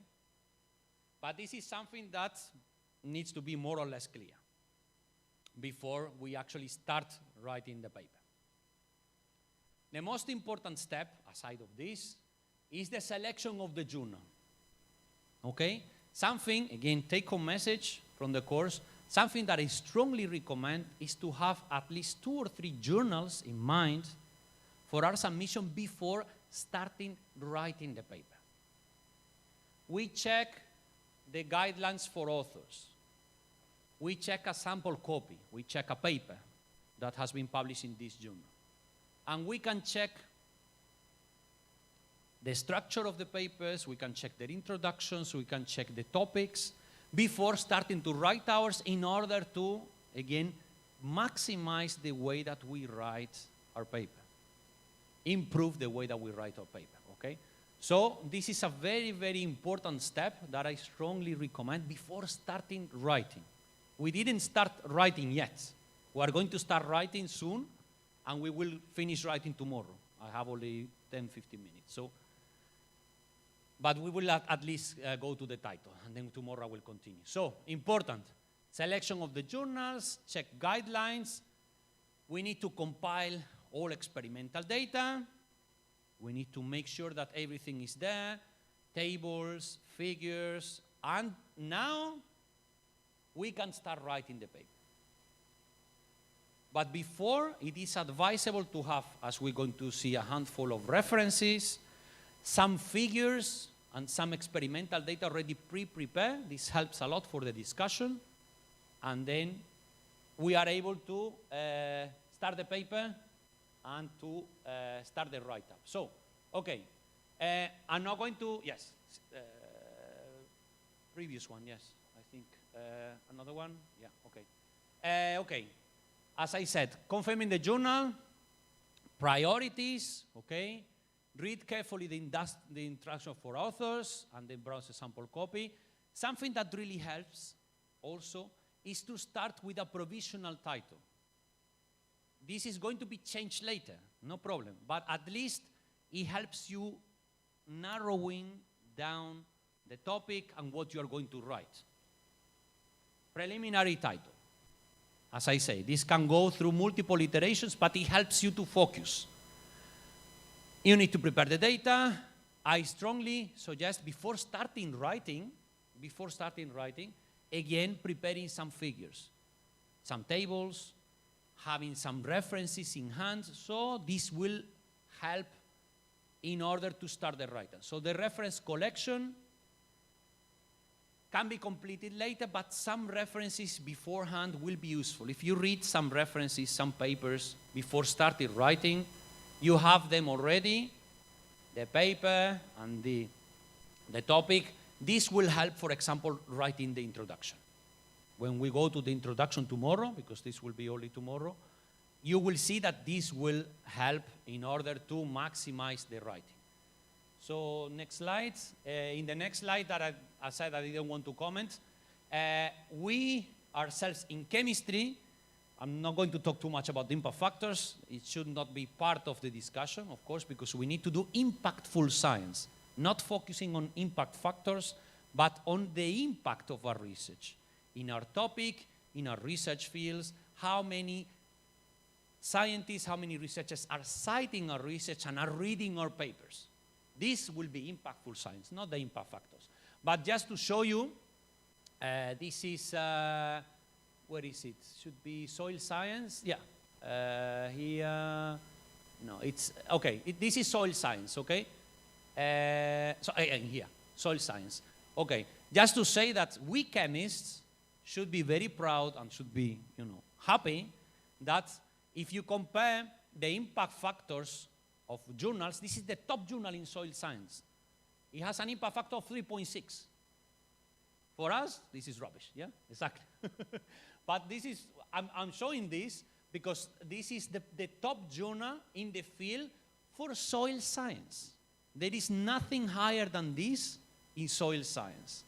But this is something that needs to be more or less clear before we actually start writing the paper. The most important step, aside of this, is the selection of the journal. Okay? Something, again, take-home message from the course, something that I strongly recommend is to have at least 2 or 3 journals in mind for our submission before starting writing the paper. We check the guidelines for authors. We check a sample copy. We check a paper that has been published in this journal. And we can check the structure of the papers, we can check their introductions, we can check the topics before starting to write ours in order to, again, maximize the way that we write our paper, improve the way that we write our paper, okay? So this is a very, very important step that I strongly recommend before starting writing. We didn't start writing yet. We are going to start writing soon, and we will finish writing tomorrow. I have only 10, 15 minutes. So, but we will at least go to the title, and then tomorrow I will continue. So, important, selection of the journals, check guidelines. We need to compile all experimental data. We need to make sure that everything is there, tables, figures, and now we can start writing the paper. But before, it is advisable to have, as we're going to see, a handful of references, some figures, and some experimental data already pre-prepared. This helps a lot for the discussion. And then we are able to start the paper and to start the write-up. So, okay, I'm not going to, yes, previous one, yes, I think, another one, yeah, okay. Okay, as I said, confirming the journal, priorities, okay, read carefully the instruction for authors, and then browse a sample copy. Something that really helps also is to start with a provisional title. This is going to be changed later, no problem. But at least it helps you narrowing down the topic and what you are going to write. Preliminary title. As I say, this can go through multiple iterations, but it helps you to focus. You need to prepare the data. I strongly suggest before starting writing, again, preparing some figures, some tables, having some references in hand, so this will help in order to start the writing. So the reference collection can be completed later, but some references beforehand will be useful. If you read some references, some papers before starting writing, you have them already, the paper and the topic. This will help, for example, writing the introduction. When we go to the introduction tomorrow, because this will be only tomorrow, you will see that this will help in order to maximize the writing. So next slide. In the next slide that I said I didn't want to comment, we ourselves in chemistry, I'm not going to talk too much about the impact factors. It should not be part of the discussion, of course, because we need to do impactful science, not focusing on impact factors, but on the impact of our research. In our topic, in our research fields, how many scientists, how many researchers are citing our research and are reading our papers. This will be impactful science, not the impact factors. But just to show you, this is, where is it? Should be soil science? Yeah. Here, no, it's, okay, this is soil science, okay? So again, here, soil science. Okay, just to say that we chemists should be very proud and should be, happy that if you compare the impact factors of journals, this is the top journal in soil science. It has an impact factor of 3.6. For us, this is rubbish, yeah? Exactly. But this is, I'm showing this because this is the top journal in the field for soil science. There is nothing higher than this in soil science.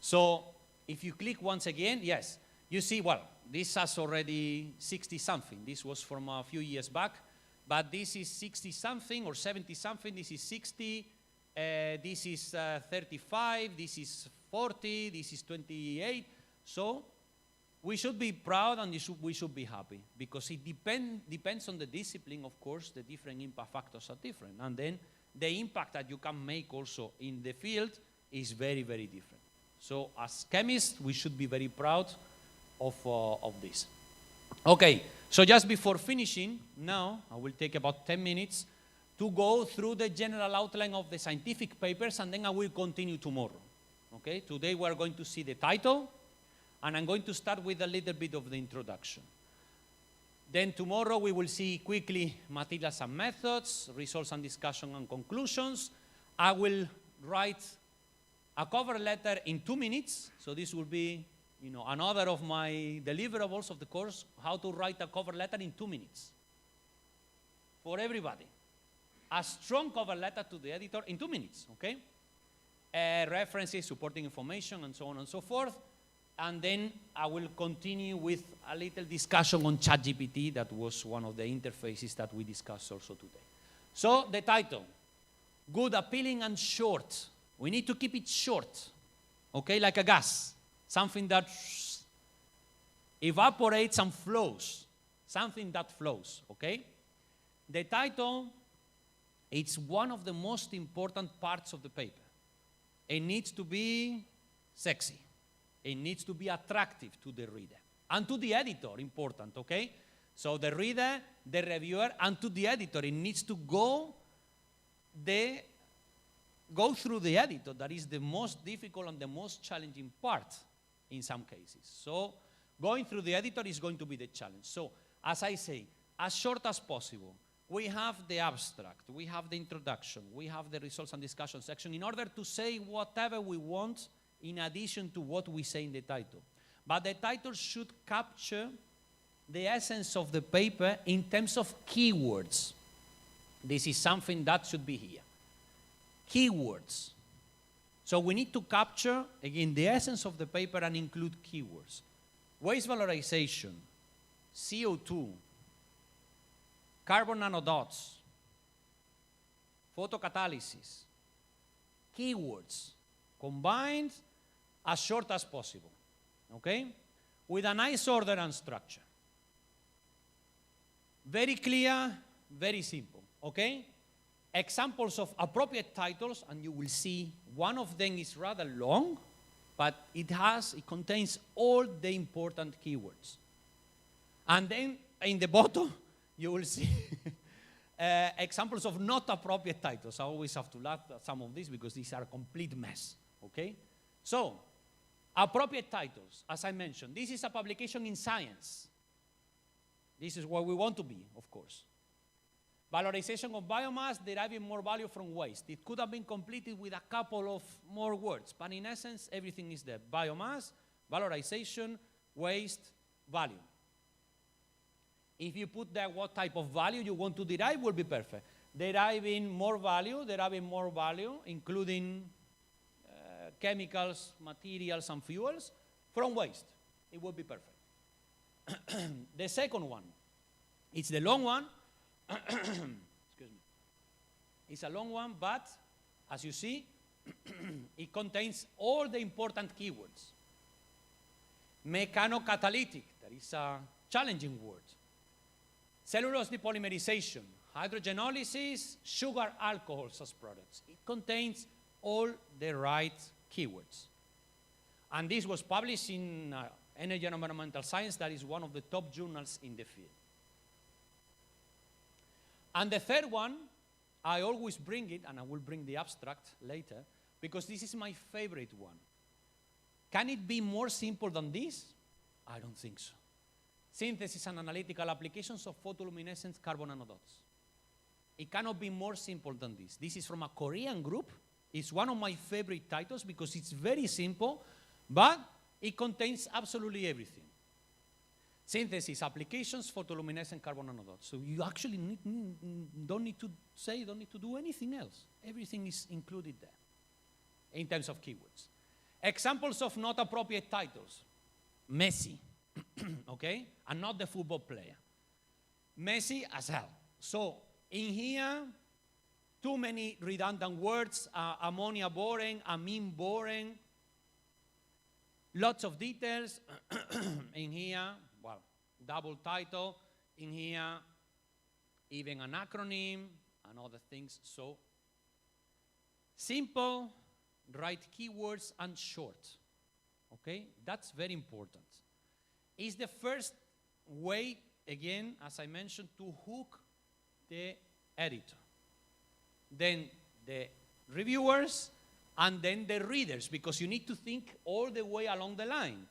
So if you click once again, yes, you see, well, this has already 60-something. This was from a few years back, but this is 60-something or 70-something. This is 60. This is 35. This is 40. This is 28. So we should be proud and we should be happy because it depends on the discipline, of course. The different impact factors are different. And then the impact that you can make also in the field is very, very different. So as chemists, we should be very proud of this. Okay, so just before finishing, now I will take about 10 minutes to go through the general outline of the scientific papers, and then I will continue tomorrow. Okay, today we are going to see the title, and I'm going to start with a little bit of the introduction. Then tomorrow we will see quickly materials and methods, results and discussion and conclusions, I will write a cover letter in 2 minutes. So this will be, another of my deliverables of the course, how to write a cover letter in 2 minutes for everybody. A strong cover letter to the editor in 2 minutes, okay? References, supporting information, and so on and so forth. And then I will continue with a little discussion on ChatGPT. That was one of the interfaces that we discussed also today. So the title, good, appealing, and short. We need to keep it short, okay, like a gas. Something that evaporates and flows. Something that flows, okay? The title, it's one of the most important parts of the paper. It needs to be sexy. It needs to be attractive to the reader. And to the editor, important, okay? So the reader, the reviewer, and to the editor, it needs to go through the editor. That is the most difficult and the most challenging part in some cases. So going through the editor is going to be the challenge. So as I say, as short as possible. We have the abstract, we have the introduction, we have the results and discussion section in order to say whatever we want in addition to what we say in the title. But the title should capture the essence of the paper in terms of keywords. This is something that should be here. Keywords. So we need to capture, again, the essence of the paper and include keywords. Waste valorization, CO2, carbon nanodots, photocatalysis, keywords, combined as short as possible, okay? With a nice order and structure. Very clear, very simple, okay? Examples of appropriate titles, and you will see one of them is rather long, but it contains all the important keywords. And then in the bottom, you will see examples of not appropriate titles. I always have to laugh at some of these because these are a complete mess, okay? So, appropriate titles, as I mentioned, this is a publication in science. This is where we want to be, of course. Valorization of biomass, deriving more value from waste. It could have been completed with a couple of more words, but in essence, everything is there. Biomass, valorization, waste, value. If you put there what type of value you want to derive, will be perfect. Deriving more value, including chemicals, materials, and fuels from waste. It will be perfect. The second one, it's the long one. Excuse me. It's a long one, but as you see, it contains all the important keywords. Mechanocatalytic, that is a challenging word. Cellulose depolymerization, hydrogenolysis, sugar alcohols as products. It contains all the right keywords. And this was published in Energy and Environmental Science, that is one of the top journals in the field. And the third one, I always bring it, and I will bring the abstract later, because this is my favorite one. Can it be more simple than this? I don't think so. Synthesis and analytical applications of photoluminescent carbon nanodots. It cannot be more simple than this. This is from a Korean group. It's one of my favorite titles because it's very simple, but it contains absolutely everything. Synthesis, applications, photoluminescent carbon nanodots. So you actually don't need to do anything else. Everything is included there in terms of keywords. Examples of not appropriate titles. Messi, okay? And not the football player. Messy as hell. So in here, too many redundant words, ammonia boring, amine boring, lots of details in here. Well, double title in here, even an acronym and other things. So simple, right keywords, and short. Okay, that's very important. It's the first way, again, as I mentioned, to hook the editor. Then the reviewers, and then the readers, because you need to think all the way along the line.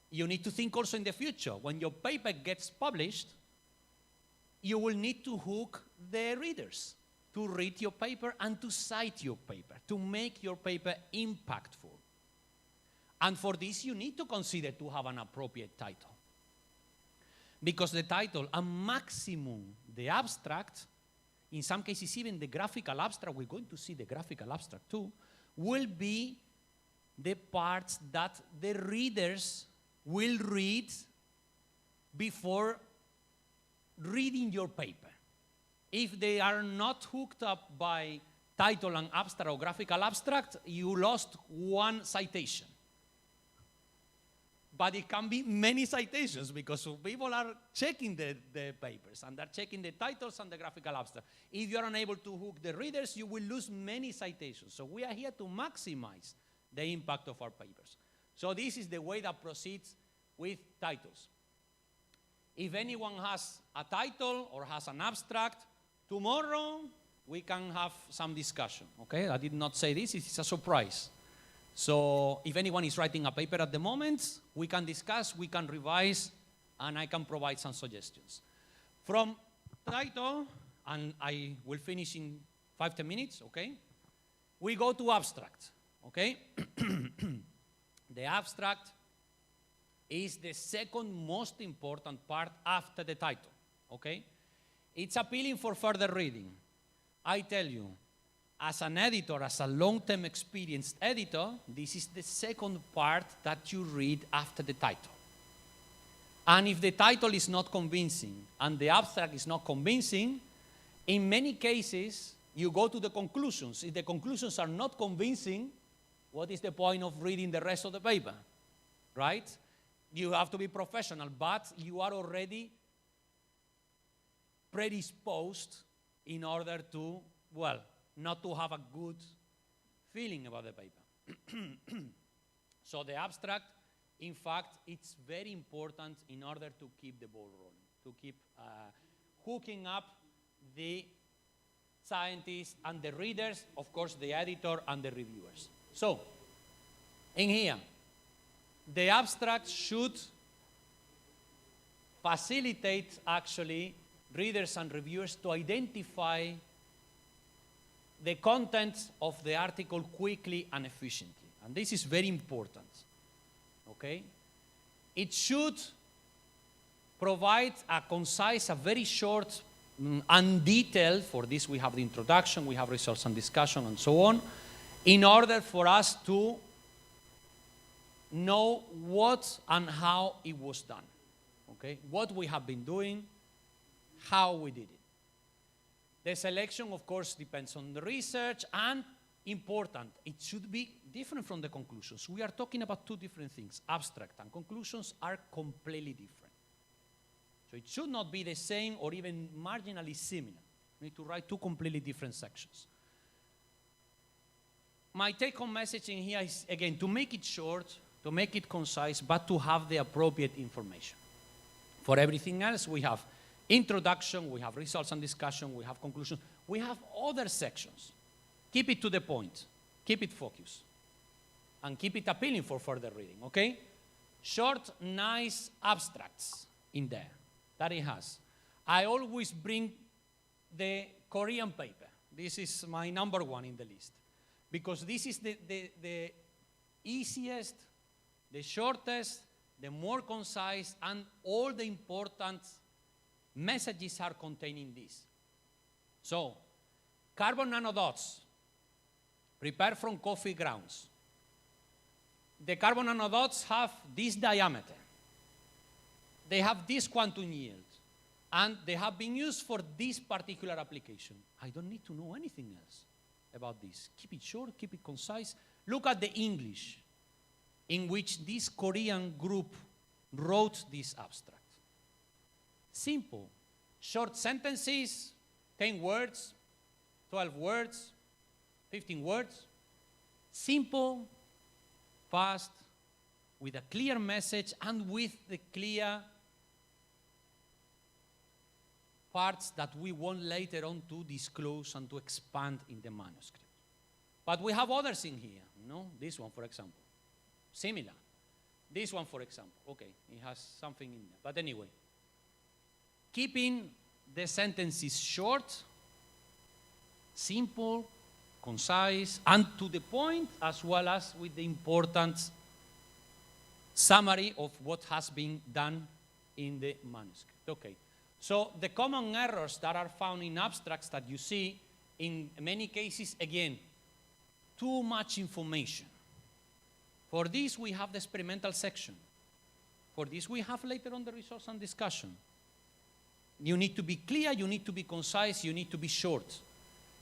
You need to think also in the future. When your paper gets published, you will need to hook the readers. to read your paper and to cite your paper, to make your paper impactful. And for this, you need to consider to have an appropriate title. Because the title, and maximum the abstract, in some cases even the graphical abstract, we're going to see the graphical abstract too, will be the parts that the readers will read before reading your paper. If they are not hooked up by title and abstract or graphical abstract, you lost one citation. But it can be many citations because people are checking the papers and they're checking the titles and the graphical abstract. If you're unable to hook the readers, you will lose many citations. So we are here to maximize the impact of our papers. So this is the way that proceeds with titles. If anyone has a title or has an abstract, tomorrow we can have some discussion, okay? I did not say this, it's a surprise. So if anyone is writing a paper at the moment, we can discuss, we can revise, and I can provide some suggestions. From title, and I will finish in 5-10 minutes, okay? We go to abstract, okay? The abstract is the second most important part after the title, okay? It's appealing for further reading. I tell you, as an editor, as a long-term experienced editor, this is the second part that you read after the title. And if the title is not convincing and the abstract is not convincing, in many cases, you go to the conclusions. If the conclusions are not convincing, what is the point of reading the rest of the paper, right? You have to be professional, but you are already predisposed in order to, well, not to have a good feeling about the paper. So the abstract, in fact, it's very important in order to keep the ball rolling, to keep hooking up the scientists and the readers, of course, the editor and the reviewers. So, in here, the abstract should facilitate, actually, readers and reviewers to identify the content of the article quickly and efficiently. And this is very important, okay? It should provide a concise, a very short and detailed, for this we have the introduction, we have results and discussion and so on, in order for us to know what and how it was done, okay? What we have been doing, how we did it. The selection, of course, depends on the research, and important, it should be different from the conclusions. We are talking about two different things. Abstract and conclusions are completely different. So it should not be the same or even marginally similar. We need to write two completely different sections. My take-home message in here is, again, to make it short, to make it concise, but to have the appropriate information. For everything else, we have introduction, we have results and discussion, we have conclusion, we have other sections. Keep it to the point, keep it focused, and keep it appealing for further reading, okay? Short, nice abstracts in there, that it has. I always bring the Korean paper. This is my number one in the list, because this is the easiest, the shortest, the more concise, and all the important messages are contained in this. So, carbon nanodots, prepared from coffee grounds. The carbon nanodots have this diameter. They have this quantum yield. And they have been used for this particular application. I don't need to know anything else about this. Keep it short, keep it concise. Look at the English in which this Korean group wrote this abstract. Simple, short sentences, 10 words, 12 words, 15 words. Simple, fast, with a clear message and with the clear parts that we want later on to disclose and to expand in the manuscript. But we have others in here, no? This one, for example, similar. This one, for example, okay, it has something in there. But anyway, keeping the sentences short, simple, concise, and to the point, as well as with the important summary of what has been done in the manuscript. Okay, so the common errors that are found in abstracts that you see, in many cases, again, too much information. For this, we have the experimental section. For this, we have later on the results and discussion. You need to be clear, you need to be concise, you need to be short.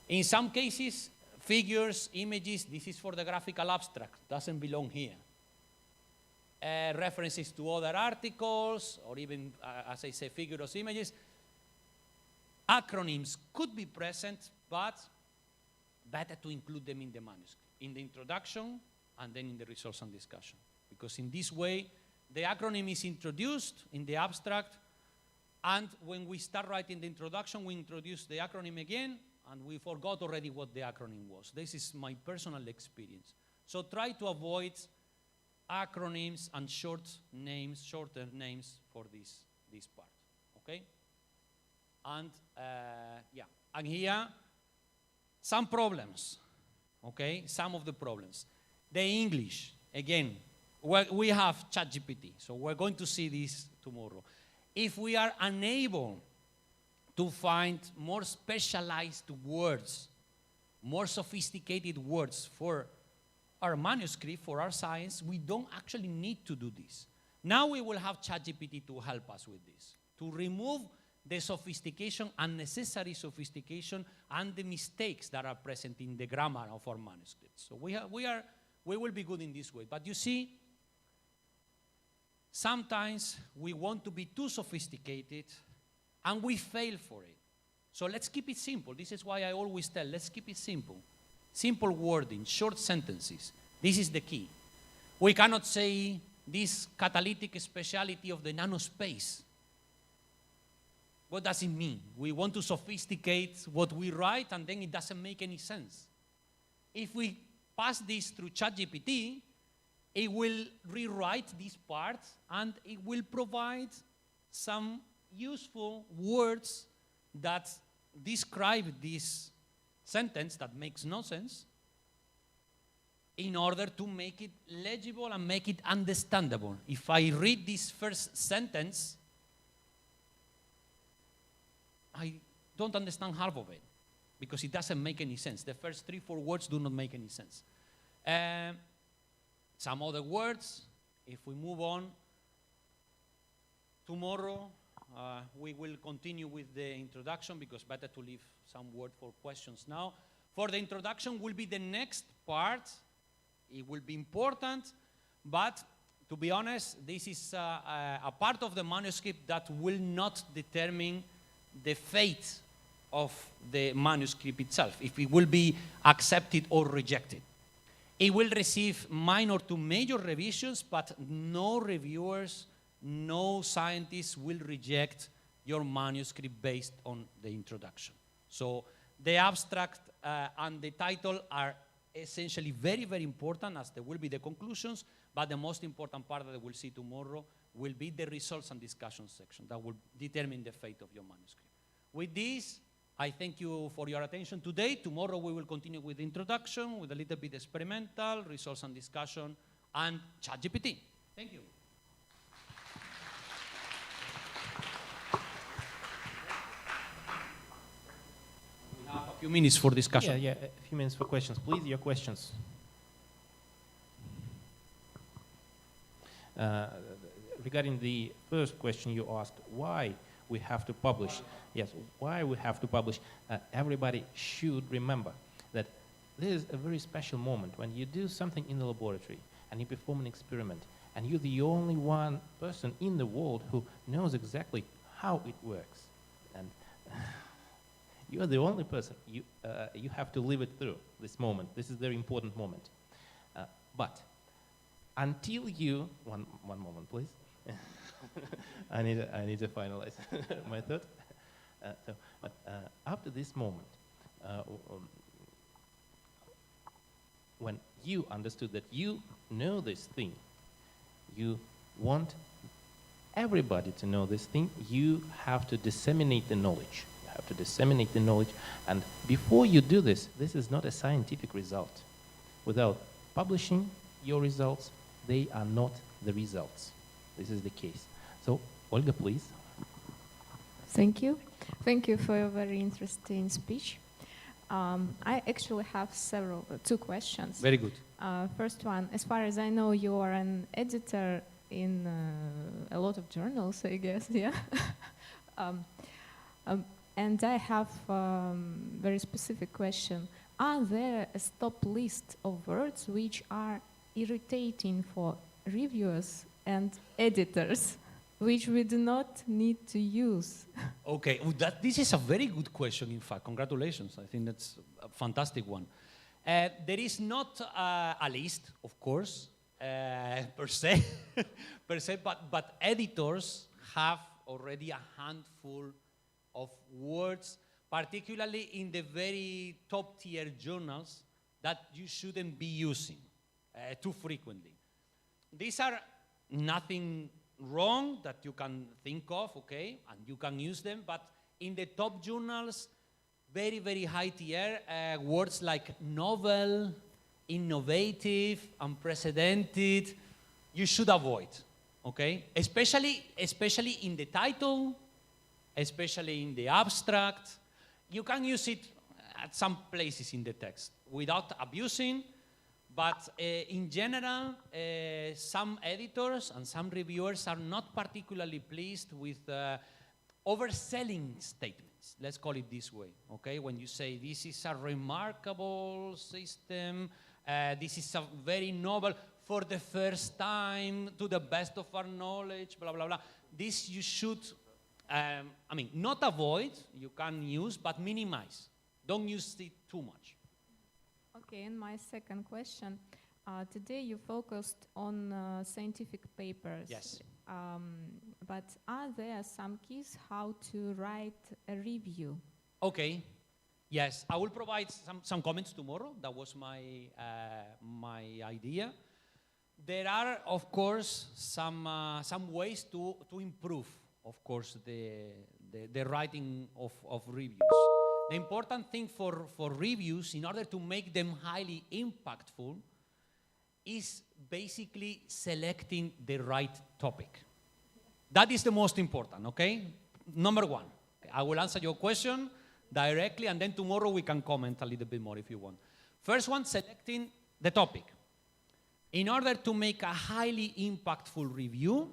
In some cases, figures, images, this is for the graphical abstract, doesn't belong here. References to other articles, or even, as I say, figures, images. Acronyms could be present, but better to include them in the manuscript, in the introduction, and then in the results and discussion. Because in this way, the acronym is introduced in the abstract, and when we start writing the introduction, we introduce the acronym again, and we forgot already what the acronym was. This is my personal experience. So try to avoid acronyms and shorter names for this part, okay? And yeah, and here, some problems, okay? Some of the problems. The English, again, we have ChatGPT, so we're going to see this tomorrow. If we are unable to find more specialized words, more sophisticated words for our manuscript, for our science, we don't actually need to do this. Now we will have ChatGPT to help us with this, to remove the sophistication, unnecessary sophistication, and the mistakes that are present in the grammar of our manuscripts. So we will be good in this way. But you see, sometimes we want to be too sophisticated, and we fail for it. So let's keep it simple. This is why I always tell, let's keep it simple. Simple wording, short sentences. This is the key. We cannot say this catalytic speciality of the nanospace. What does it mean? We want to sophisticate what we write, and then it doesn't make any sense. If we pass this through ChatGPT, it will rewrite this part, and it will provide some useful words that describe this sentence that makes no sense, in order to make it legible and make it understandable. If I read this first sentence, I don't understand half of it, because it doesn't make any sense. The first 3-4 words do not make any sense. Some other words, if we move on, tomorrow we will continue with the introduction, because better to leave some word for questions now. For the introduction will be the next part. It will be important, but to be honest, this is a part of the manuscript that will not determine the fate of the manuscript itself, if it will be accepted or rejected. It will receive minor to major revisions, but no reviewers, no scientists will reject your manuscript based on the introduction. So the abstract and the title are essentially very, very important, as there will be the conclusions, but the most important part that we'll see tomorrow will be the results and discussion section that will determine the fate of your manuscript. With this, I thank you for your attention today. Tomorrow we will continue with the introduction, with a little bit experimental, results and discussion, and ChatGPT. Thank you. We have a few minutes for discussion. Yeah, a few minutes for questions. Please, your questions. Regarding the first question you asked, why we have to publish? Yes, why we have to publish? Everybody should remember that there is a very special moment when you do something in the laboratory and you perform an experiment, and you're the only one person in the world who knows exactly how it works. And you're the only person. You have to live it through this moment. This is a very important moment. But until you, one moment, please. I need to finalize my thought. After this moment, when you understood that you know this thing, you want everybody to know this thing, you have to disseminate the knowledge. You have to disseminate the knowledge. And before you do this, this is not a scientific result. Without publishing your results, they are not the results. This is the case. So, Olga, please. Thank you. Thank you for your very interesting speech. I actually have two questions. Very good. First one, as far as I know, you are an editor in a lot of journals, I guess, yeah? And I have a very specific question. Are there a stop list of words which are irritating for reviewers and editors, which we do not need to use? Okay, this is a very good question, in fact. Congratulations. I think that's a fantastic one. There is not a list, of course, per se, but editors have already a handful of words, particularly in the very top-tier journals, that you shouldn't be using too frequently. These are nothing wrong that you can think of, okay, and you can use them, but in the top journals, very, very high tier, words like novel, innovative, unprecedented, you should avoid, okay? Especially in the title, especially in the abstract. You can use it at some places in the text without abusing, but in general, some editors and some reviewers are not particularly pleased with overselling statements. Let's call it this way, okay? When you say, this is a remarkable system, this is a very novel, for the first time, to the best of our knowledge, blah, blah, blah. This you should, not avoid, you can use, but minimize. Don't use it too much. Okay, and my second question. Today you focused on scientific papers. Yes. But are there some keys how to write a review? Okay. Yes, I will provide some comments tomorrow. That was my idea. There are, of course, some ways to improve, of course, the writing of reviews. The important thing for reviews, in order to make them highly impactful, is basically selecting the right topic. That is the most important, okay? Number one. I will answer your question directly, and then tomorrow we can comment a little bit more if you want. First one, selecting the topic. In order to make a highly impactful review,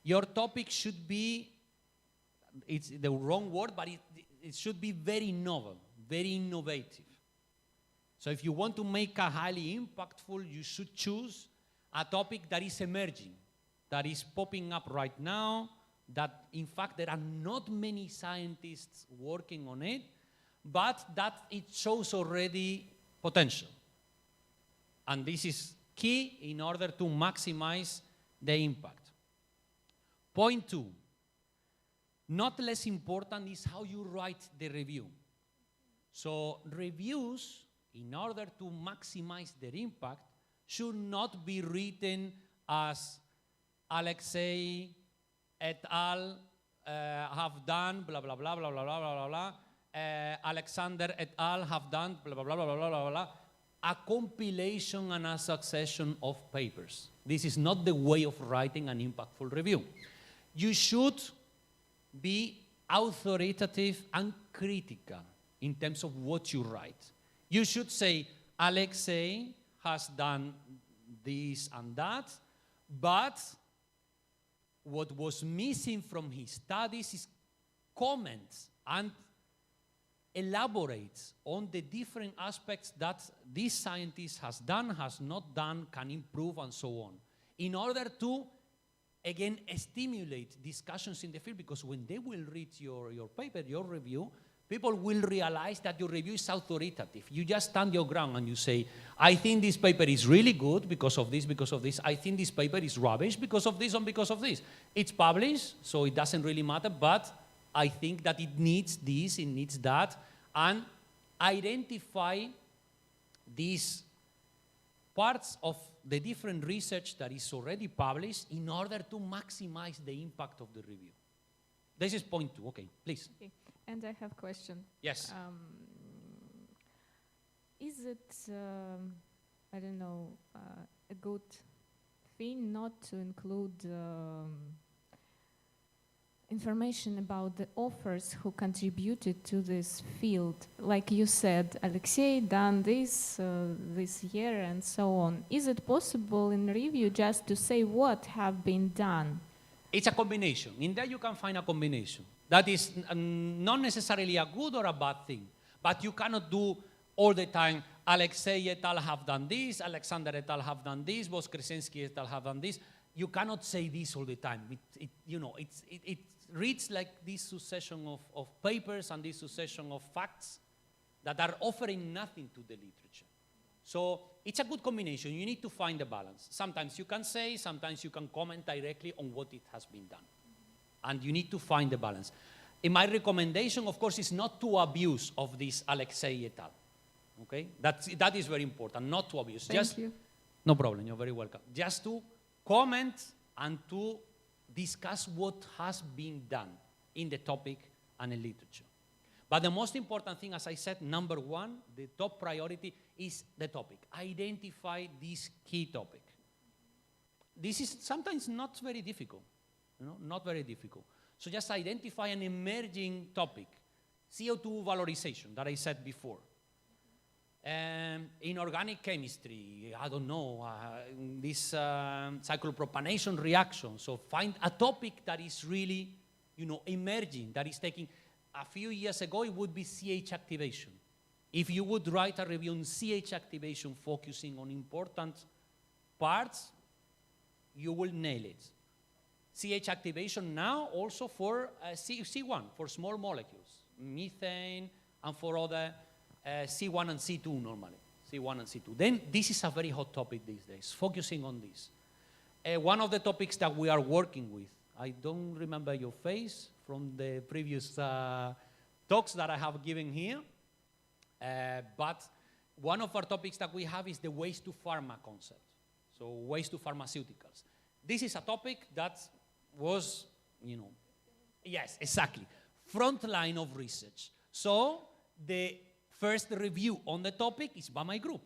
your topic should be, it's the wrong word, but it should be very novel, very innovative. So if you want to make a highly impactful, you should choose a topic that is emerging, that is popping up right now, that in fact there are not many scientists working on it, but that it shows already potential. And this is key in order to maximize the impact. Point two, not less important is how you write the review. So reviews, in order to maximize their impact, should not be written as Alexei et al. Have done blah, blah, blah, blah, blah, blah, blah, blah. Alexander et al. Have done blah, blah, blah, blah, blah, blah, blah. A compilation and a succession of papers. This is not the way of writing an impactful review. You should be authoritative and critical in terms of what you write. You should say, Alexei has done this and that, but what was missing from his studies is comments and elaborates on the different aspects that this scientist has done, has not done, can improve, and so on. In order to, again, stimulate discussions in the field, because when they will read your paper, your review, people will realize that your review is authoritative. You just stand your ground and you say, I think this paper is really good because of this, because of this. I think this paper is rubbish because of this and because of this. It's published, so it doesn't really matter, but I think that it needs this, it needs that, and identify these parts of the different research that is already published in order to maximize the impact of the review. This is point 2. Okay, please. Okay. And I have a question. Yes. Is it, I don't know, a good thing not to include information about the authors who contributed to this field? Like you said, Alexei done this this year and so on. Is it possible in review just to say what have been done? It's a combination. In there you can find a combination. That is not necessarily a good or a bad thing, but you cannot do all the time, Alexei et al. Have done this, Alexander et al. Have done this, Voskresensky et al. Have done this. You cannot say this all the time. It reads like this succession of papers and this succession of facts that are offering nothing to the literature. So it's a good combination. You need to find the balance. Sometimes you can say, sometimes you can comment directly on what it has been done. And you need to find the balance. And my recommendation, of course, is not to abuse of this Alexei et al. Okay? That is very important, not to abuse. Thank you. No problem, you're very welcome. Just to comment and to discuss what has been done in the topic and in literature. But the most important thing, as I said, number 1, the top priority is the topic. Identify this key topic. This is sometimes not very difficult, not very difficult. So just identify an emerging topic, CO2 valorization that I said before. In organic chemistry, I don't know, this cyclopropanation reaction. So find a topic that is really, emerging, that is taking. A few years ago, it would be CH activation. If you would write a review on CH activation focusing on important parts, you will nail it. CH activation now also for C1, for small molecules, methane, and for other C1 and C2 normally, C1 and C2. Then this is a very hot topic these days, focusing on this. One of the topics that we are working with, I don't remember your face from the previous talks that I have given here, but one of our topics that we have is the waste to pharma concept, so waste to pharmaceuticals. This is a topic that was, yes, exactly, front line of research. So the first review on the topic is by my group.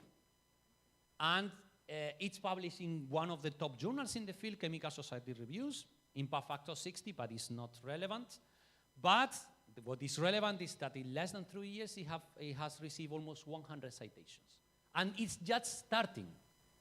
And it's published in one of the top journals in the field, Chemical Society Reviews, impact factor 60, but it's not relevant. But what is relevant is that in less than 3 years, it has received almost 100 citations. And it's just starting.